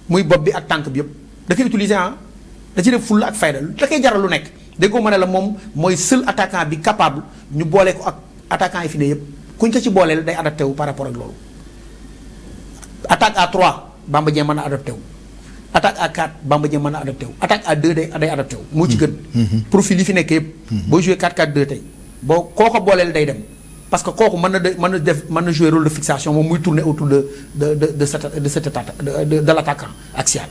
Speaker 2: muy bopp bi ak tànk bi yëpp da koy utiliser da ci def fulla ak fayda da koy jaral lu nekk dégg ko ma ne la moom mooy seul attaquant bi capable ñu boole ko ak attaquant yi fi ne yëpp kuñ ko ci booleel day adapté wu par rapport ak loolu attaque à 3 Bamba Dieng mën na adapté wu. attaque à 4 Bamba Dieng mën na adapté wu attaque à 2 day adapté wu moo ci gën. profil yi fi nekk yëpp. boo joué 4-4-2 tey boo koo ko booleel day dem parce que kooku mën na jouer rôle de fixation moom muy tourner autour de l'attaquant axial.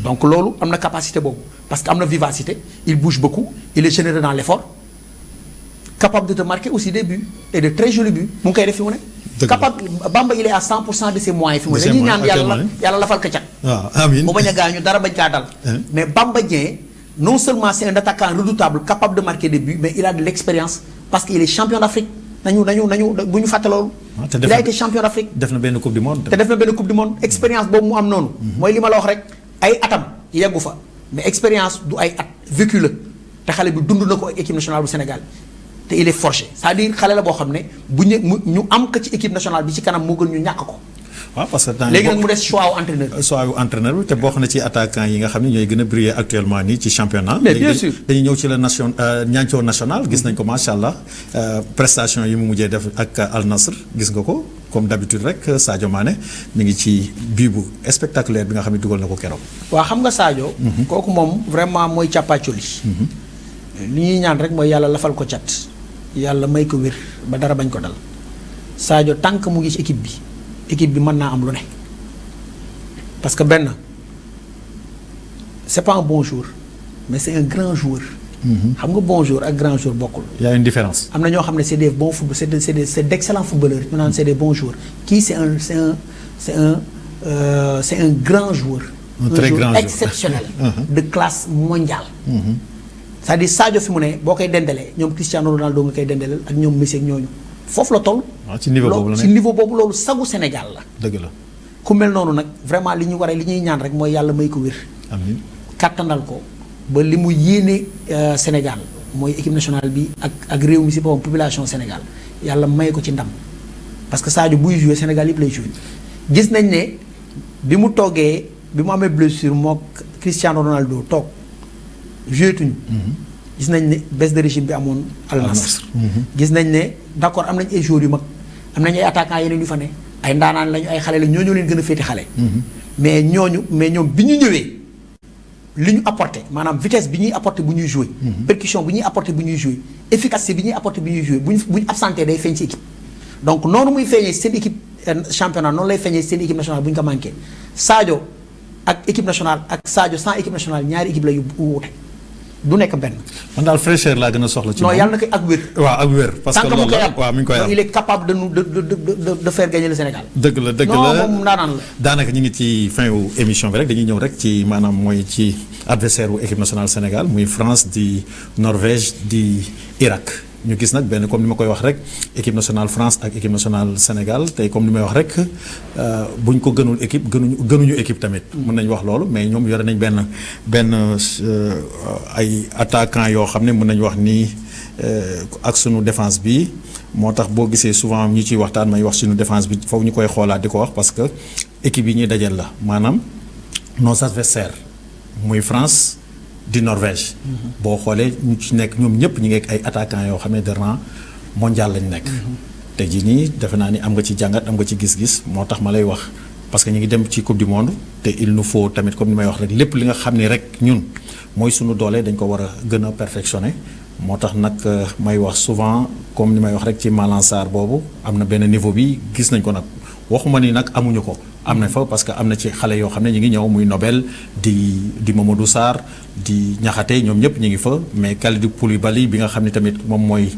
Speaker 2: donc loolu am na capacité boobu parce que am na vivacité il bouge beaucoup il est généreux dans l'effort capable de te marquer aussi des buts et de très jolis buts mu ngi koy def fi mu ne. capable Bamba il est à 100% de ses moyens fi mu ne dañuy ñaan yàlla lafal ko cat.
Speaker 1: waaw amiin
Speaker 2: mu bañ a gaañu dara bañ kaa dal. mais Bamba Dieng non seulement c'est un attaquant redoutable capable de marquer des buts mais il a de l'expérience parce qu'il est champion d'Afrique nañu bu ñu fàtte loolu. il a été champion d'Afrique.
Speaker 1: def na benn coupe du monde.
Speaker 2: te def na benn coupe du monde expérience boobu mu am noonu. mooy li ma la wax rek ay atam yeggu fa mais expérience du ay at vécu la te xale bi dund na ko ak équipe nationale bu Sénégal. te il est forgé c'est-à-dire xale la boo xam ne bu ñu am ko ci équipe nationale bi ci kanam moo gën ñu ñàkk ko.
Speaker 1: waaw parce que
Speaker 2: léegi nag mu des choix wu entraîneur bi.
Speaker 1: choix wu entraîneur bi te bokk na ci attaquant yi nga xam ne ñooy gën a briller actuellement nii ci championnat.
Speaker 2: mais bien sûr
Speaker 1: dañuy ñëw ci la ñaancoo national gis nañ ko macha allah prestation yi mu mujjee def ak Al Nassr gis nga ko comme d'habitude rek Sadio Mané mi ngi ci bii bu spectaculaire bi nga xam ne dugal na ko keroog.
Speaker 2: waaw xam nga Sadio. kooku moom vraiment mooy càppaacoli. li ñuy ñaan rek mooy yàlla lafal ko cat. yàlla may ko wér ba dara bañ ko dal Sadio tant que mu ngi ci équipe bi mën naa am lu ne parce que benn c'est pas un bon joueur mais c'est un grand joueur xam nga bon joueur ak grand joueur bokkul.
Speaker 1: y a une différence.
Speaker 2: am na ñoo xam ne c'est des bons football c'est d'excellents footballeurs ñu naan c'est des bons joueurs kii c'est un grand joueur.
Speaker 1: un très
Speaker 2: joueur
Speaker 1: grand joueur
Speaker 2: exceptionnel. de classe mondiale. c'est-à-dire Sadio fi mu ne boo koy dendalee ñoom Cristiano Ronaldo nga koy dendalee ak ñoom Messi ak ñooñu foofu la toll.
Speaker 1: waaw ci niveau boobu la
Speaker 2: ci niveau boobu loolu sagu Sénégal la.
Speaker 1: dëgg la.
Speaker 2: ku mel noonu nag vraiment li ñuy ñaan rek mooy yàlla may ko wér.
Speaker 1: amiin
Speaker 2: kàttanal ko ba li mu yéene Sénégal mooy équipe nationale bi ak réew mi si boppam population Sénégal yàlla may ko ci ndam parce que Sadio buy joué Sénégal yëpp lay joué. gis nañ ne bi mu toogee bi mu amee blessure mook Cristiano Ronaldo toog joué tuñu. gis nañ ne baisse de régime bi amoon Al Nassr. gis nañ ne d'accord am nañ ay joueurs yu mag am nañ ay attaquants yeneen yu fa ne ay ndaanaan lañu ay xale la ñoo leen gën a féete xale. mais ñoom bi ñu ñëwee li ñu apporté maanaam vitesse bi ñuy apporté bu ñuy joué. percussion bi ñuy apporté bu ñuy joué efficacité bi ñuy apporté bu ñuy joué bu ñu absenté day feeñ ci équipe. donc noonu muy feeñee seen équipe championnat noonu lay feeñee seen équipe nationale bu ñu ko manqué Sadio ak équipe nationale ak Sadio sans équipe nationale ñaari équipe la yu wuute du nekk benn.
Speaker 1: man daal fraîcheur laa gën a soxla. ci
Speaker 2: non yàlla na koy ak wér.
Speaker 1: waaw ak wér. parce que loolu la waaw mi ngi koy am
Speaker 2: il est capable de faire gagner le Sénégal.
Speaker 1: dëgg la dëgg la
Speaker 2: non moom ndaanaan la.
Speaker 1: daanaka ñu ngi ci fin wu émission bi rek dañuy ñëw rek ci maanaam mooy ci adversaire wu équipe nationale Sénégal muy France di Norvège di Irak. ñu gis nag benn comme ni ma koy wax rek équipe nationale France ak équipe nationale Sénégal tey comme ni may wax rek buñ ko gënul équipe gënuñu équipe tamit. mën nañu wax loolu mais ñoom yore nañ benn ay attaquants yoo xam ne mën nañu wax ni ak sunu défense bi moo tax boo gisee souvent ñu ciy waxtaan may wax sunu défense bi foofu ñu koy xoolaat di ko wax parce que équipe yi ñuy dajal la maanaam nos adversaires muy France. di Norvège. boo xoolee ñu ci nekk ñoom ñëpp ñu ngi ak ay attaquants yoo xam ne de rang mondial lañ nekk. te jii nii defe naa ni am nga ci jàngat am nga ci gis-gis moo tax ma lay wax parce que ñu ngi dem ci coupe du monde te il nous faut tamit comme ni may wax rek lépp li nga xam ni rek ñun mooy sunu doole dañ ko war a gën a perfectionner moo tax nag may wax souvent comme ni may wax rek ci Malang Sarr boobu am na benn niveau bi gis nañ ko nag waxuma ni nag amuñu ko. am na fa parce que am na ci xale yoo xam ne ñu ngi ñëw muy Nobel di Mamadou Sarr di Niakhaté ñoom ñëpp ñu ngi fa mais Kalidou Koulibaly bi nga xam ne tamit moom mooy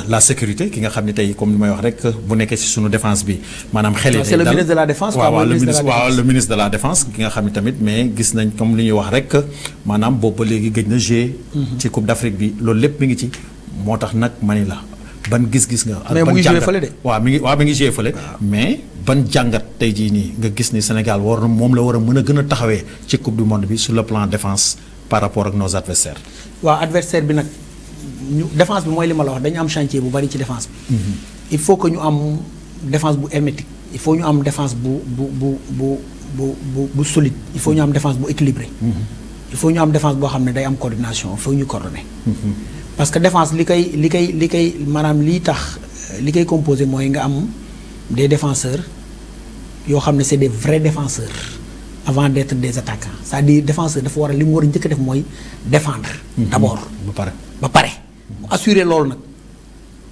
Speaker 1: la sécurité ki nga xam ne tey comme li may wax rek bu nekkee ci sunu défense bi maanaam xel yi
Speaker 2: c'est le ministre de la défense.
Speaker 1: waaw le ministre de la défense ki nga xam ne tamit mais gis nañ comme li ñuy wax rek maanaam boobu ba léegi gëj na jouer ci Coupe d'Afrique bi loolu lépp mi ngi ci moo tax nag mani la ban gis-gis nga.
Speaker 2: mais mu ngi joué fële de.
Speaker 1: waaw mi ngi joué fële mais ban jàngat tey jii nii nga gis ni Sénégal moom la war a mën a gën a taxawee ci coupe du monde bi sur le plan défense par rapport ak nos adversaires.
Speaker 2: waaw adversaire bi nag ñu défense bi mooy li ma la wax dañu am chantier bu bari ci défense bi. il faut que ñu am défense bu hermétique il faut ñu am défense bu solide il faut ñu am défense bu équilibré. il faut ñu am défense boo xam ne day am coordination il faut ñu coordonner. parce que défense li koy maanaam lii tax li koy composé mooy nga am des défenseurs yoo xam ne c'est des vrais défenseurs avant d'être des attaquants c'est-à-dire défenseur dafa war a li mu war a njëkk a def mooy défendre. d'abord ba pare mu assurer loolu nag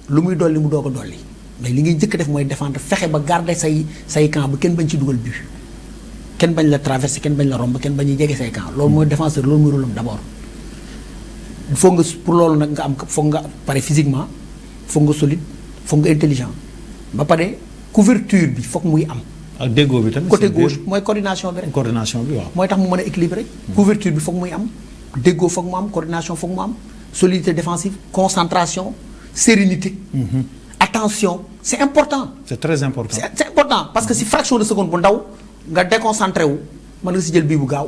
Speaker 2: lu muy dolli mu doog a dolli mais li ngay njëkk a def mooy défendre fexe ba garder say camp ba kenn bañ ci dugal but kenn bañ la traverser kenn bañ la romb kenn bañ a jege say camp loolu mooy défenseur loolu mooy rôle am d'abord. foog nga pour loolu nag nga am foog nga pare physiquement foog nga solide foog nga intelligent ba pare couverture bi foog muy am.
Speaker 1: ak déggoo bi tamit
Speaker 2: côté gauche mooy coordination bi rek.
Speaker 1: coordination bi waaw.
Speaker 2: mooy tax mu mën a équilibrer. couverture bi foog muy am déggoo foog mu am coordination foog mu am solidité défensive concentration sérénité. attention c'est important.
Speaker 1: c'est très important.
Speaker 2: c'est important parce que si fraction de seconde bu ndaw nga déconcentré wu mën nga si jël bii bu gaaw.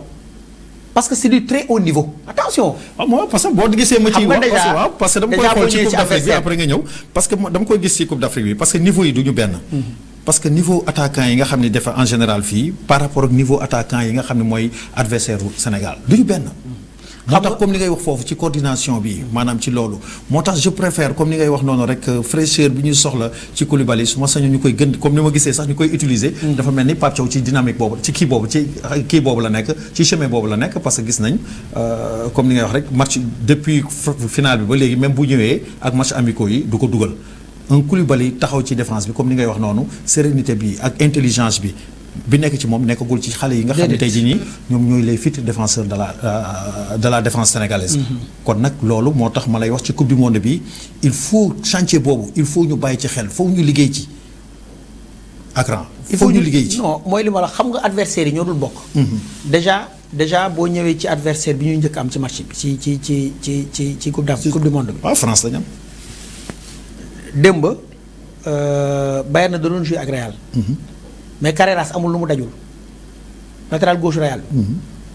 Speaker 2: parce que c'est du très haut niveau attention.
Speaker 1: waaw mooy parce que boo gisee ma ciy wax parce que dama koy xool ci Coupe d'Afrique bi après nga ñëw parce que dama koy gis ci Coupe d'Afrique bi parce que niveau yi du ñu benn. parce que niveau attaquant yi nga xam ne dafa en général fii par rapport ak niveau attaquant yi nga xam ne mooy adversaire u Sénégal du ñu benn. moo tax comme ni ngay wax foofu ci coordination bi maanaam ci loolu moo tax je préfère comme ni ngay wax noonu rek fraîcheur bi ñu soxla ci Koulibaly su ma sañoon ñu koy gën comme ni ma gisee sax ñu koy utiliser. dafa mel ni Pape Thiaw ci dynamique boobu ci kii boobu la nekk ci chemin boobu la nekk parce que gis nañ comme ni ngay wax rek match depuis final bi ba léegi même bu ñëwee ak match amicaux yi du ko dugal un Koulibaly taxaw ci défense bi comme ni ngay wax noonu sérénité bi ak intelligence bi bi nekk ci moom nekkagul ci xale yi nga xam ne tey jii nii ñoom ñooy les futurs défenseurs de la défense sénégalaise. kon nag loolu moo tax ma lay wax ci coupe du monde bi il faut chantier boobu il faut ñu bàyyi ci xel foog ñu liggéey ci Akran. il faut ñu liggéey ci
Speaker 2: non mooy li ma la xam nga adversaire yi ñoo dul bokk. déjà boo ñëwee ci adversaire bi ñuy njëkk am ci match bi ci coupe du monde bi.
Speaker 1: waaw France la ñu am.
Speaker 2: démb Bayern na da doon jouer ak Real. mais Carreras amul lu mu dajul latéral gauche Real.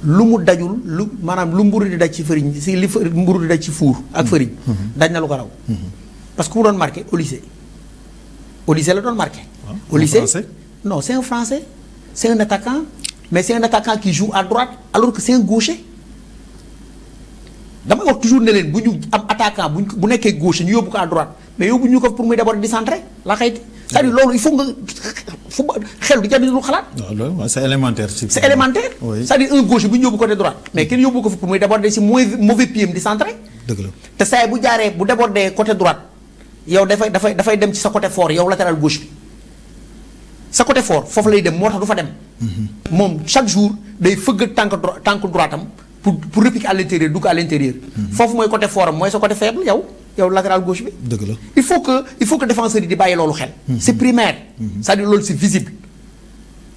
Speaker 2: lu mu dajul maanaam lu mburu di daj ci fëriñ si li mburu di daj ci fuur ak fëriñ. daj na lu ko raw. parce que ku mu doon marqué Olysée la doon marqué. Olysée non c'est un Français c'est un attaquant mais c'est un attaquant qui joue à droite alors que c'est un gaucher. damay wax toujours ne leen bu ñu am attaquant bu nekkee gauche ñu yóbbu ko à droite mais yóbbu ñu ko pour muy déborder di centrer la xayti c'est-à-dire loolu il faut nga xel du jar lu xalaat.
Speaker 1: waaw c'est élémentaire.
Speaker 2: c'est élémentaire.
Speaker 1: oui
Speaker 2: c'est-à-dire un gauche bu ñu yóbbu côté droite. mais kenn yóbbu ko fi pour muy déborder si mauvais pied di centrer.
Speaker 1: dëgg la
Speaker 2: te saa bu jaaree bu déborder côté droite yow dafay dem ci sa côté fort yow latéral gauche bi sa côté fort foofu lay dem moo tax du fa dem. moom chaque jour day fëgg tànk droite am pour repiquer à l'intérieur dugg à l'intérieur. foofu mooy côté fort am mooy sa côté faible yow latéral gauche bi.
Speaker 1: dëgg la
Speaker 2: il faut que défenseurs yi di bàyyi loolu xel. c'est primaire. c'est-à-dire loolu c'est visible.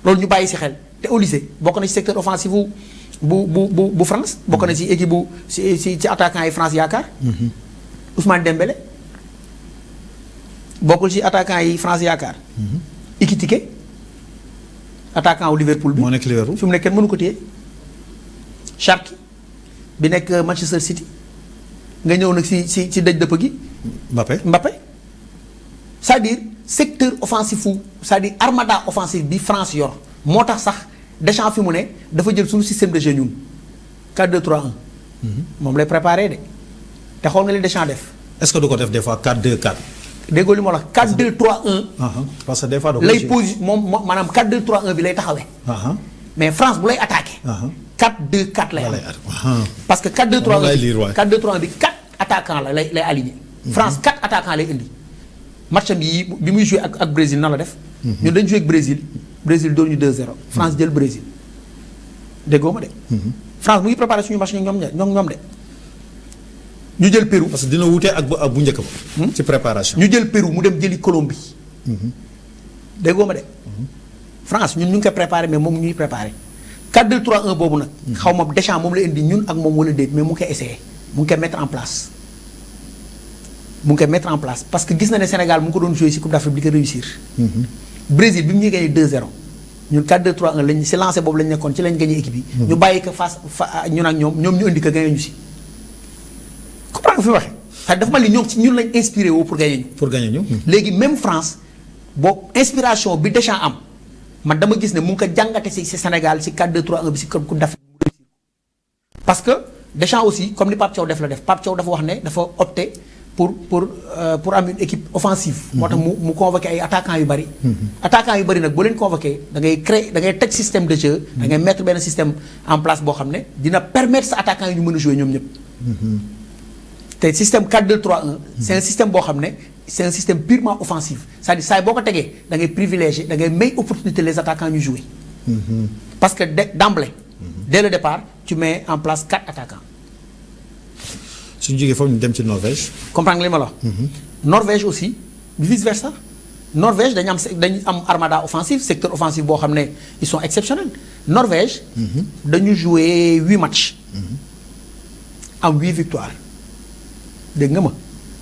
Speaker 2: loolu ñu bàyyi si xel te Olysée bokk na ci secteur offensif bu France bokk na ci équipe bu ci attaquant yi France yaakaar. Ousmane Dembélé bokkul ci attaquant yi France yaakaar. Ekitike attaquant wu Liverpool bi.
Speaker 1: moo nekk Liverpool
Speaker 2: fi mu nekk kenn mënu ko téye. Cherki bi nekk Manchester City nga ñëw nag ci dëj dëpp gi. Mbappé c'est-à-dire secteur offensif c'est-à-dire armada offensif bi France yor moo tax sax Deschamps fi mu ne dafa jël suñu système de jeu ñun 4-2-3-1. moom lay préparé de te xool nga li Deschamps def.
Speaker 1: est-ce que du ko def des fois 4-2-4.
Speaker 2: déggoo li ma la 4-2-3-1.
Speaker 1: parce que des fois
Speaker 2: lay pose moom maanaam 4-2-3-1 bi lay taxawee. mais France bu lay attaqué. 4-2-4 lay am. parce que 4-2-3-1 bi 4 attaquants la lay aligné. France 4 attaquants lay indi. match bi muy joué ak Brésil na la def. ñun dañu joué ak Brésil doon ñu 2-0 France jël Brésil déggoo ma de. France mu ngi préparé suñu match ñoom de. ñu jël Pérou.
Speaker 1: parce que dina wutee ak bu njëkk ba. ci préparation.
Speaker 2: ñu jël Pérou mu dem jëli Colombie. déggoo ma de. France ñun ñu ngi koy préparé mais moom ñuy préparé 4-2-3-1 boobu nag. xaw ma Deschamps moom la indi ñun ak moom wala déet mais mu ngi koy essayé mu ngi koy mettre en place. parce que gis na ne Sénégal mu ngi ko doon joué ci Coupe d'Afrique bi ko réussir. Brésil bi mu ñuy gagné 2-0 ñun 4-2-3-1 lañ ci lancé boobu lañ nekkoon ci lañ gagné équipe yi. ñu bàyyi ko ñun ak ñoom ñu indi ko gagné ñu ci. comprends nga fi waxee xëy dafa mel ni ñoom ci ñun lañ inspiré woo pour gagné ñu. léegi même France boo inspiration bi Deschamps am. man dama gis ne mu ngi ko jàngate ci Sénégal ci 4-2-3-1 bi ci Coupe d'Afrique mu réussir parce que Deschamps aussi comme ni Pape Thiaw def la def Pape Thiaw dafa wax ne dafa opté pour am une équipe offensive. moo tax mu convoqué ay attaquants yu bari. attaquants yu bari nag boo leen convoqué da ngay teg système de jeu. da ngay mettre benn système en place boo xam ne dina permettre sa attaquants yi ñu mën a jouer ñoom ñëpp. te système 4-2-3-1. c'est un système boo xam ne. c'est un système purement offensif c'est-à-dire saa yi boo ko tegee da ngay privilégier da ngay may opportunité les attaquants ñu jouer. parce que d'emblée. dès le départ tu mets en place 4 attaquants.
Speaker 1: suñu jógee foofu ñu dem ci Norvège.
Speaker 2: comprendre nga li ma la wax. Norvège aussi vice versa. Norvège dañu am armada offensive secteur offensif boo xam ne ils sont exceptionnels. Norvège. dañu jouer 8 matchs. am 8 victoires dégg nga ma.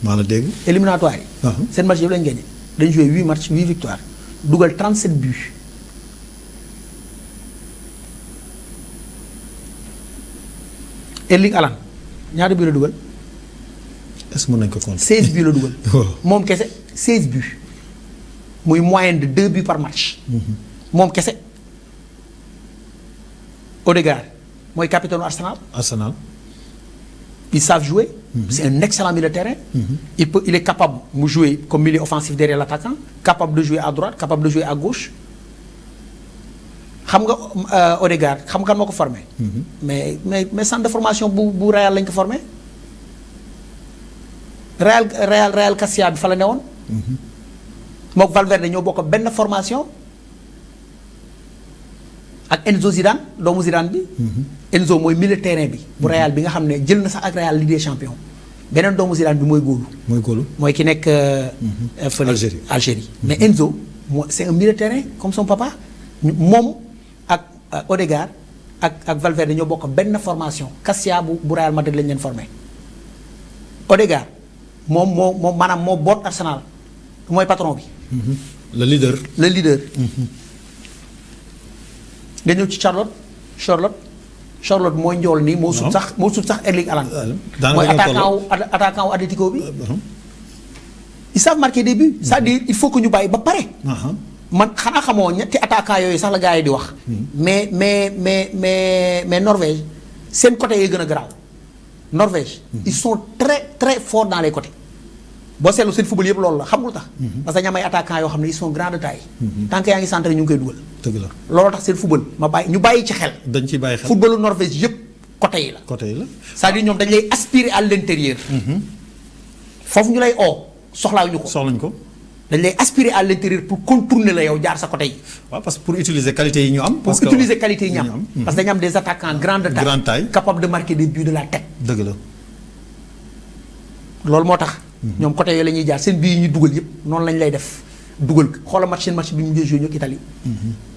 Speaker 1: maa la dégg.
Speaker 2: éliminatoire yi. seen match yëpp lañu gagné dañu joué 8 matchs 8 victoires dugal 37 buts. Erling Haaland ñaata buts la dugal.
Speaker 1: est-ce que mën nañu ko compter.
Speaker 2: 16 buts la dugal. moom kese 16 buts. muy moyenne de 2 buts par match. moom kese. Odegaard mooy capitaine Arsenal. Ils savent jouer. C'est un excellent milieu de terrain. Il est capable de jouer comme milieu offensif derrière l'attaquant, capable de jouer à droite, capable de jouer à gauche. Xam nga Odegaard xam nga moo ko formé. mais centre de formation bu Real lañ ko formé. Real Cassia bi fa la newoon. mook Valverde ñoo bokk benn formation. ak Enzo Zidane doomu Zidane bi. Enzo mooy milieu terrain bi. bu Real bi nga xam ne jël na sax ak Real Ligue des Champions. beneen doomu Zidane bi mooy góolu. mooy ki nekk. fële Algérie. mais Enzo c'est un milieu terrain comme son papa moom ak Odegaard ak Valverde ñoo bokk benn formation Cassia bu Real Madrid lañ leen formé. Odegaard moom maanaam moo boot Arsenal mooy patron bi.
Speaker 1: le leader.
Speaker 2: nga ñëw ci Charlotte mooy njool nii moo sut sax Erling Haaland mooy attaquant wu Atlético bi. ils savent marquer des buts. c'est-à-dire il faut que ñu bàyyi ba pare. man xanaa xamoo ñetti attaquant yooyu sax la gars yi di wax. mais Norvège seen côté yi gën a garaaw. Norvège ils sont très très forts dans les côtés. boo seetlu seen football yëpp loolu la xam nga lu tax. parce que ña may attaquant yoo xam ne ils sont grands de taille. tant que yaa ngi centré ñu ngi koy dugal.
Speaker 1: dëgg la
Speaker 2: looloo tax seen football ñu bàyyi ci xel.
Speaker 1: dañ ciy bàyyi xel
Speaker 2: footballu Norvège yëpp côté yi la. c'est-à-dire ñoom dañ lay aspirer à l'intérieur. foofu ñu lay soxlaawuñu ko. dañ lay aspirer à l'intérieur pour contourner la yow jaar sa côté yi.
Speaker 1: waaw parce que pour utiliser qualité yi ñu am.
Speaker 2: parce que dañu am des attaquants grande taille. capables de marquer des buts de la tête.
Speaker 1: dëgg la.
Speaker 2: loolu moo tax. ñoom côté yooyu la ñuy jaar seen bii yi ñu dugal yëpp noonu lañ lay def dugal xoola match bi mu joué ñoo Italie.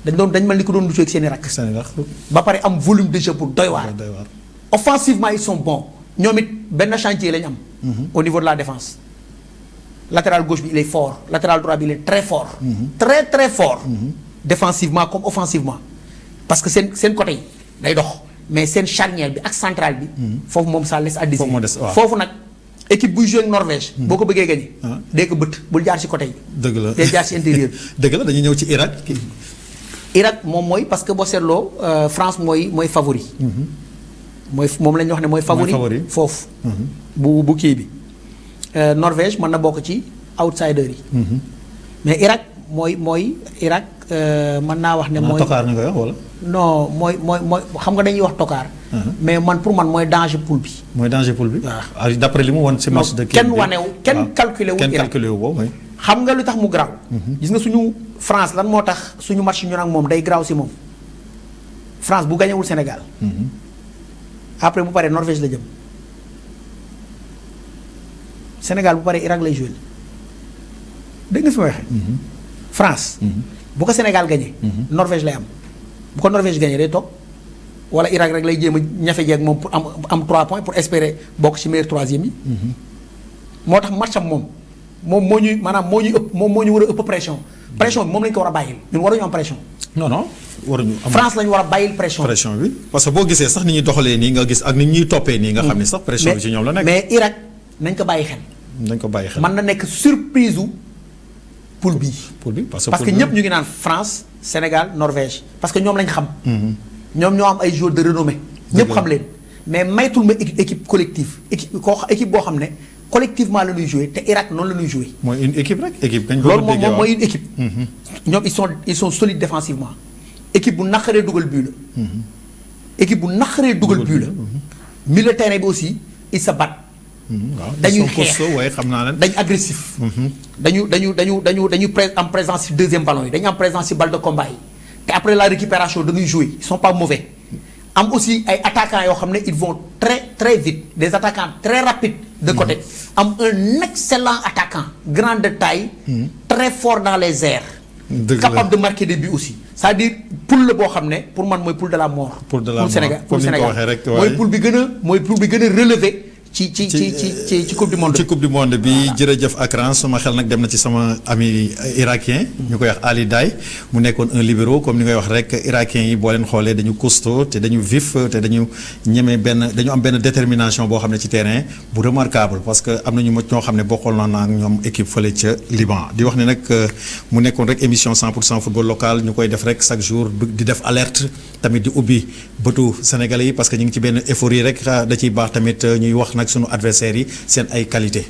Speaker 2: dañ mel ni ko doon lu ak seen i rakk. ba pare am volume de jeu pour doy waar. offensivement ils sont bons ñoom it benn chantier lañ am. au niveau de la défense. latéral gauche bi il est fort latéral droit bi il est très fort. très très fort. défensivement comme offensivement. parce que seen côté yi day dox mais seen charnière bi ak centrale bi. foofu moom ça laisse à désirer. foofu nag équipe buy joué ak Norvège. boo ko bëggee gagné. dee ko bët bul jaar ci côté yi.
Speaker 1: dëgg la
Speaker 2: dee jaar ci intérieur bi.
Speaker 1: dëgg la dañuy ñëw ci Irak.
Speaker 2: Irak moom mooy parce que boo seetloo France mooy favori. moom la ñuy wax ne mooy favori foofu. bu kii bi. Norvège mën na bokk ci outsider yi. mais Irak mooy Irak mën naa wax ne. mooy
Speaker 1: tokaar nga koy wax wala.
Speaker 2: non mooy xam nga dañuy wax tokaar. mais pour man mooy danger poule bi.
Speaker 1: mooy danger poule bi. waaw d'après li mu wan ci match de.
Speaker 2: kenn calculé wu.
Speaker 1: Irak
Speaker 2: xam nga lu tax mu garaaw. gis nga suñu France lan moo tax suñu match ñu nag moom day garaaw si moom. France bu gañewul Sénégal. après bu paree Norvège la jëm. Sénégal bu paree Irak lay joué dégg nga fi ma waxee. France. bu ko Sénégal gagné. Norvège lay am bu ko Norvège gagné day toog wala Irak rek lay jéem a ñafe jeeg moom pour am 3 points pour espérer bokk ci meilleur troisième yi. moo tax match am moom moo ñuy ëpp moom moo ñu war a ëpp pression. pression bi moom lañu ko war a bàyyil ñun waruñu am pression.
Speaker 1: non waruñu am
Speaker 2: France lañu war a bàyyil pression
Speaker 1: bi parce que boo gisee sax ni ñuy doxalee nii nga gis ak ni ñuy toppee nii nga xam ni sax pression bi ci ñoom la nekk.
Speaker 2: mais Irak nañ ko bàyyi xel. mën na nekk surprise u poule bi parce que ñëpp ñu ngi naan France Sénégal Norvège parce que ñoom lañ xam. ñoom ñoo am ay joueurs de renommée. ñëpp xam leen mais maytul ma équipe collective équipe boo xam ne collectivement la ñuy jouer te Irak noonu la ñuy jouer.
Speaker 1: mooy une équipe rek
Speaker 2: loolu moom mooy une équipe. ñoom ils sont solides défensivement. équipe bu naqaree dugal but la. équipe bu naqaree dugal but la. milieu terrain bi aussi ils se battent. dañuy xeex
Speaker 1: xam naa leen
Speaker 2: dañu agressif. dañu am présence ci deuxième ballon yi dañu am présence ci balle de combat yi te après la récupération dañuy jouer ils sont pas mauvais. am aussi ay attaquants yoo xam ne ils vont très très vite des attaquants très rapides de côté. am un excellent attaquant grand de taille. très fort dans les airs. capable de marquer des buts aussi. c'est-à-dire poule la boo xam ne pour man mooy poule de la mort. pour Sénégal mooy poule bi gën a relevé. ci coupe du monde.
Speaker 1: ci coupe du monde bi jërëjëf Akran sama xel nag dem na ci sama ami irakien ñu koy wax Ali Daye mu nekkoon un libéro comme ni ngay wax rek irakien yi boo leen xoolee dañu costaud te dañu vif te dañu am benn détermination boo xam ne ci terrain bu remarquable parce que am nañu ñoo xam ne bokkal naa ak ñoom équipe fële ca Liban di wax ne nag mu nekkoon rek émission 100% football local ñu koy def rek chaque jour di def alerte tamit di ubbi bëtu sénégalais yi parce que ñu ngi ci benn euphorie rek da ciy baax tamit ñuy wax nag sunu adversaires yi seen ay qualité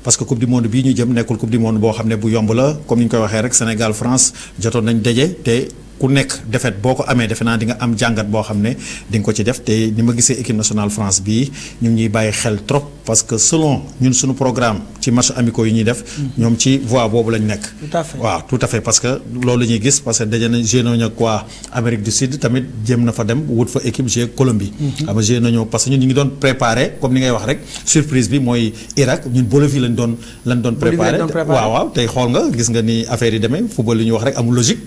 Speaker 1: parce que coupe du monde bii ñu jëm nekkul coupe du monde boo xam ne bu yomb la comme ni ñu koy waxee rek Sénégal France jotoon nañ daje te ku nekk défaite boo ko amee defe naa di nga am jàngat boo xam ne di nga ko ci def te ni ma gisee équipe nationale France bii ñu ngi ñuy bàyyi xel trop parce que selon ñun suñu programme ci match amicaux yi ñuy def. ñoom ci voie boobu lañ nekk.
Speaker 2: tout à fait
Speaker 1: waaw tout à fait parce que loolu la ñuy gis parce que daje nañ joué nañu ak waa Amérique du Sud tamit jéem na fa dem wut fa équipe joué Colombie. xam nga joué nañu parce que ñun ñu ngi doon préparé comme ni ngay wax rek surprise bi mooy Irak ñun Bolivie lañ doon préparé waaw tey xool nga gis nga ni affaire yi demee football li ñuy wax rek amul logique.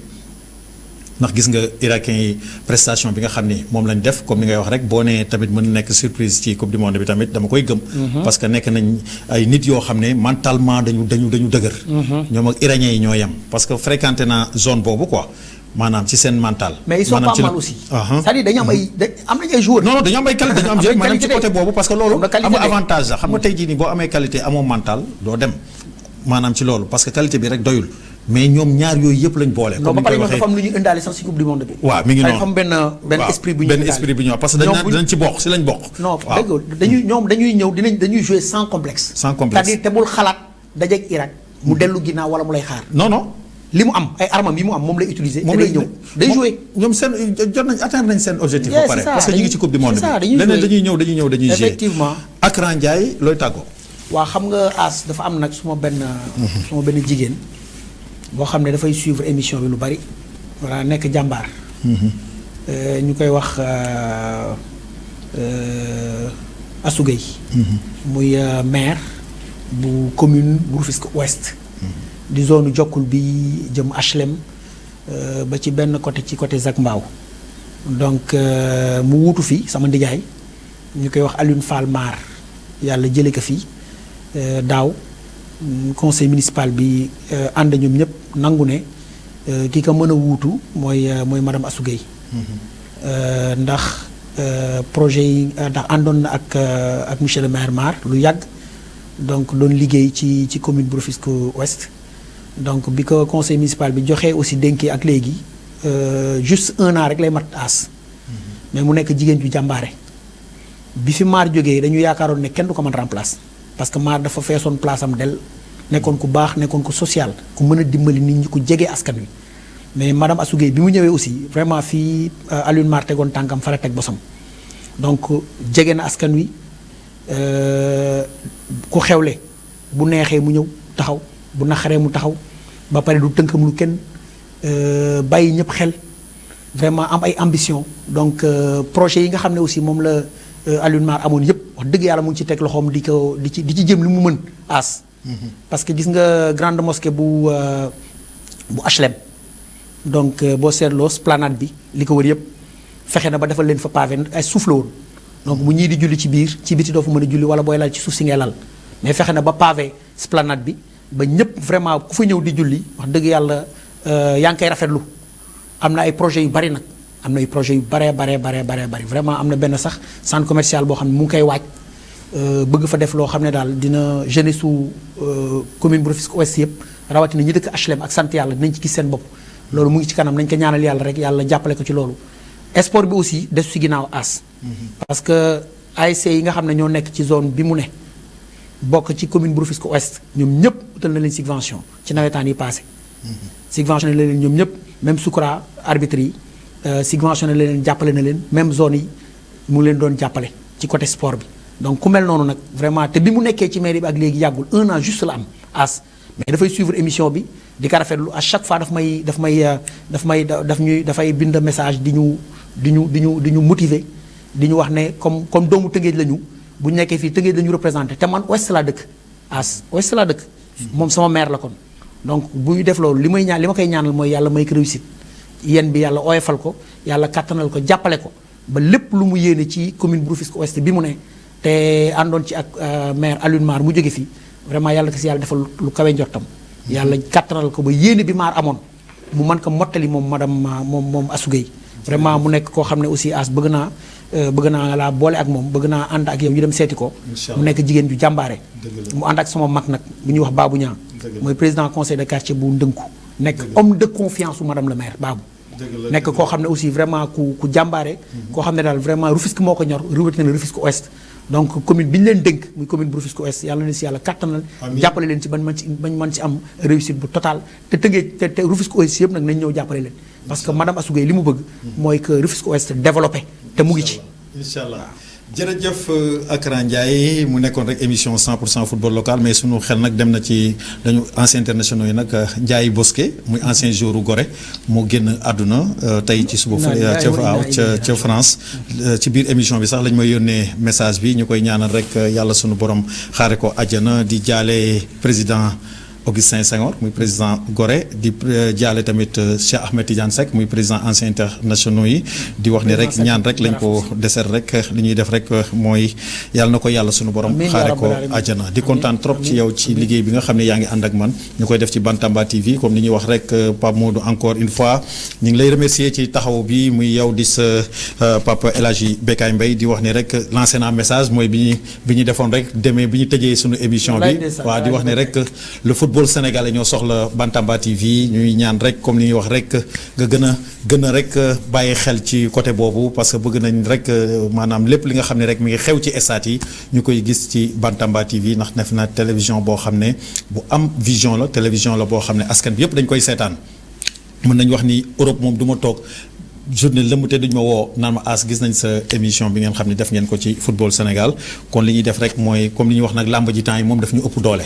Speaker 1: ndax gis nga irakien yi prestation bi nga xam ni moom lañ def comme ni ngay wax rek boo nee tamit mën na nekk surprise ci coupe du monde bi tamit dama koy gëm. parce que nekk nañ ay nit yoo xam ne mentalement dañu dëgër. ñoom ak iranien yi ñoo yem parce que fréquenté naa zone boobu quoi maanaam ci seen mental.
Speaker 2: mais ils sont pas mal aussi. c'est-à-dire dañu am nañ ay joueurs.
Speaker 1: non dañu am ay qualité dañu am joueurs maanaam ci côté boobu parce que loolu. am avantage la xam nga tey jii nii boo amee qualité amoo mental doo dem maanaam ci loolu parce que qualité bi rek doyul. mais ñoom ñaar yooyu yëpp lañ boole.
Speaker 2: comme ni ñu koy waxee dafa am lu ñu indaale sax ci coupe du monde bi.
Speaker 1: waaw mi ngi noonu
Speaker 2: dafa am benn esprit bu ñu
Speaker 1: benn esprit bu ñu parce que dañ ci bokk si lañ bokk.
Speaker 2: non dégg dañuy ñëw dañuy jouer sans complexe.
Speaker 1: sans complexe
Speaker 2: c'est-à-dire te bul xalaat dajeeg Irak mu dellu ginnaaw wala mu lay xaar.
Speaker 1: non.
Speaker 2: li mu am ay armam yi mu am moom lay utiliser. moom lay ñëw day jouer.
Speaker 1: ñoom seen jot nañ atteindre nañ seen objectif. ba pare parce que ñu ngi ci coupe du monde bi. leneen dañuy ñëw dañuy jouer.
Speaker 2: effectivement
Speaker 1: Akran Ndiaye looy tàggoo.
Speaker 2: waaw xam nga as dafa am nag suma benn jigéen boo xam ne dafay suivre émission bi lu bari voilà nekk jàmbaar. ñu koy wax Assou Gueye. muy maire bu commune bu Rufisque Ouest. di zone jokkul bi jëm HLM ba ci benn côté ci côté Zac Mbao donc mu wuutu fi sama ndijaay ñu koy wax Alioune Fall Mar yàlla jële ko fii daaw. conseil municipal bi ànd ñoom ñëpp nangu ne ki ko mën a wuutu mooy madame Assou Gueye ndax projet yi ndax àndoon na ak monsieur le maire Mar lu yàgg donc doon liggéey ci commune bu Rufisque Ouest donc bi ko conseil municipal bi joxee aussi dénkee ak léegi juste 1 an rek lay mat aas mais mu nekk jigéen ju jàmbaare bi fi Mar jógee dañu yaakaaroon ne kenn du ko mën remplacer. parce que Mar dafa feesoon place am del nekkoon ku baax nekkoon ku social ku mën a dimbali nit ñi ku jege askan wi mais madame Assou Gueye bi mu ñëwee aussi vraiment fii Alioune Mar tegoon tànkam fa la teg bosam donc jege na askan wi ku xewle bu neexee mu ñëw taxaw bu naqaree mu taxaw ba pare du tënkam lu kenn bàyyi ñëpp xel vraiment am ay ambition donc projet yi nga xam ne aussi moom la Alioune Mar amoon yëpp wax dëgg yàlla mu ngi ci teg loxoom di ci jëm li mu mën aas. parce que gis nga grande mosquée bu HLM. donc boo seetloo esplanade bi li ko wër yëpp fexe na ba defal leen fa pavé ay suuf la woon donc bu ñii di julli ci biir ci biti doo fa mën a julli wala booy lal ci suuf si ngay lal mais fexe na ba pavé esplanade bi ba ñëpp vraiment ku fa ñëw di julli wax dëgg yàlla yaa ngi koy rafetlu am na ay projets yu bari nag. am na ay projets yu bare vraiment am na benn sax centre commercial boo xam ne mu ngi koy waaj bëgg fa def loo xam ne daal dina jeunesse su commune bu Rufisque Ouest yëpp rawatina ñi dëkk HLM ak sant yàlla dinañ ci gis seen bopp. loolu mu ngi ci kanam nañ ko ñaanal yàlla rek yàlla jàppale ko ci loolu. sport bi aussi des ci ginnaaw as. parce que ASC yi nga xam ne ñoo nekk ci zone bi mu ne bokk ci commune bu Rufisque Ouest ñoom ñëpp utal na leen subvention ci nawetaan yi passé. subventionné na leen ñoom ñëpp même Soukra arbitre yi. subventionné na leen jàppale na leen même zone yi mu ngi leen doon jàppale ci côté sport bi donc ku mel noonu nag vraiment te bi mu nekkee ci mairie bi ak léegi yàggul 1 an juste la am as mais dafay suivre émission bi di ko rafetlu à chaque fois dafay bind message di ñu motiver di ñu wax ne comme doomu Tëngéej la ñu bu ñu nekkee fii Tëngéej la ñu représenté te man ouest laa dëkk as ouest laa dëkk moom sama maire la kon donc buy def loolu li ma koy ñaanal mooy yàlla may ko réussite yéen bi yàlla oyofal ko yàlla kattanal ko jàppale ko ba lépp lu mu yéene ci commune bu Rufisque Ouest bi mu ne te àndoon ci ak maire Alioune Mar mu jóge fii vraiment yàlla ko si yàlla defal lu kawe njortam yàlla kattanal ko ba yéene bi Mar amoon mu mën ko mottali moom madame moom Assou Gueye vraiment mu nekk koo xam ne aussi as bëgg naa laa boole ak moom bëgg naa ànd ak yow ñu dem seeti ko mu nekk jigéen ju jàmbaare mu ànd ak sama mag nag bu ñuy wax Babou Niang mooy président conseil de quartier bu Ndënku nekk homme de confiance u madame le maire Babou nekk koo xam ne aussi vraiment ku jàmbaare koo xam ne daal vraiment Rufisque moo ko ñor rawatina Rufisque Ouest donc commune bi ñu leen dénk muy commune bu Rufisque Ouest yàlla na si yàlla kàttanal jàppale leen ci bañ mën ci am réussite bu total te Tëngéej te Rufisque Ouest yëpp nag nañ ñëw jàppale leen parce que madame Assou Gueye li mu bëgg mooy que Rufisque Ouest développé te mu ngi ci
Speaker 1: incha allah jërëjëf Akran Ndiaye mu nekkoon rek émission 100% football local mais sunu xel nag dem na ci dañu anciens internationaux yi nag Ndiaye Bosquet muy ancien joueur u Gorée mu génn àdduna tey ci suba ca France ci biir émission bi sax lañ may yónnee message bi ñu koy ñaanal rek yàlla sunu borom xaare ko àjjana di jaale président Augustin Senghor muy président Gorée di jaale tamit Cheikh Ahmed Tidiane Seck muy président anciens internationaux yi di wax ni rek ñaan rek lañ ko deser rek li ñuy def rek mooy yàlla na ko yàlla sunu borom xaare ko àjjana di kontaan trop ci yow ci liggéey bi nga xam ne yaa ngi ànd ak man ñu koy def ci Bantamba TV comme ni ñuy wax rek Pape Modou encore une fois ñu ngi lay remercier ci taxaw bi muy yow di sa Papa El Hadji Bekay Mbaye di wax ni rek lancé naa message mooy bi ñu defoon rek demee bi ñu tëjee sunu émission bi waaw di wax ni rek le football sénégalais ñoo soxla Bantamba TV ñuy ñaan rek comme ni ñuy wax rek nga gën a rek bàyyi xel ci côté boobu parce que bëgg nañ rek maanaam lépp li nga xam ne rek mi ngi xew ci stade yi ñu koy gis ci Bantamba TV ndax def na télévision boo xam ne bu am vision la télévision la boo xam ne askan bi yëpp dañ koy seetaan mën nañ wax ni Europe moom du ma toog journée lëmb te duñ ma woo naan ma as gis nañ sa émission bi ngeen xam ne def ngeen ko ci football Sénégal kon li ñuy def rek mooy comme li ñuy wax nag làmb ji temps yi moom daf ñu ëpp doole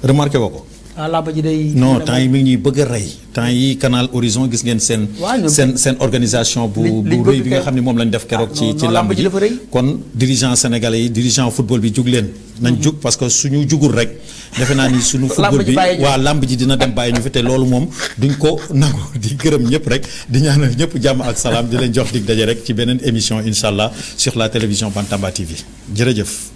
Speaker 1: remarqué woo ko.
Speaker 2: làmb ji day.
Speaker 1: non temps yi mi ngi ñuy bëgg a rey temps yi Canal Horizon gis ngeen seen organisation bu rëy bi nga xam ne moom lañ def keroog ci làmb ji kon dirigeant sénégalais yi dirigeant football bi jug leen nañ jug parce que suñu jugul rek defe naa ni suñu football bi waa làmb ji dina dem bàyyi ñu fi te loolu moom duñ ko nangu di gërëm ñëpp rek di ñaanal ñëpp jàmm ak salaam di leen jox dig daje rek ci beneen émission incha allah sur la télévision Bantamba TV jërëjëf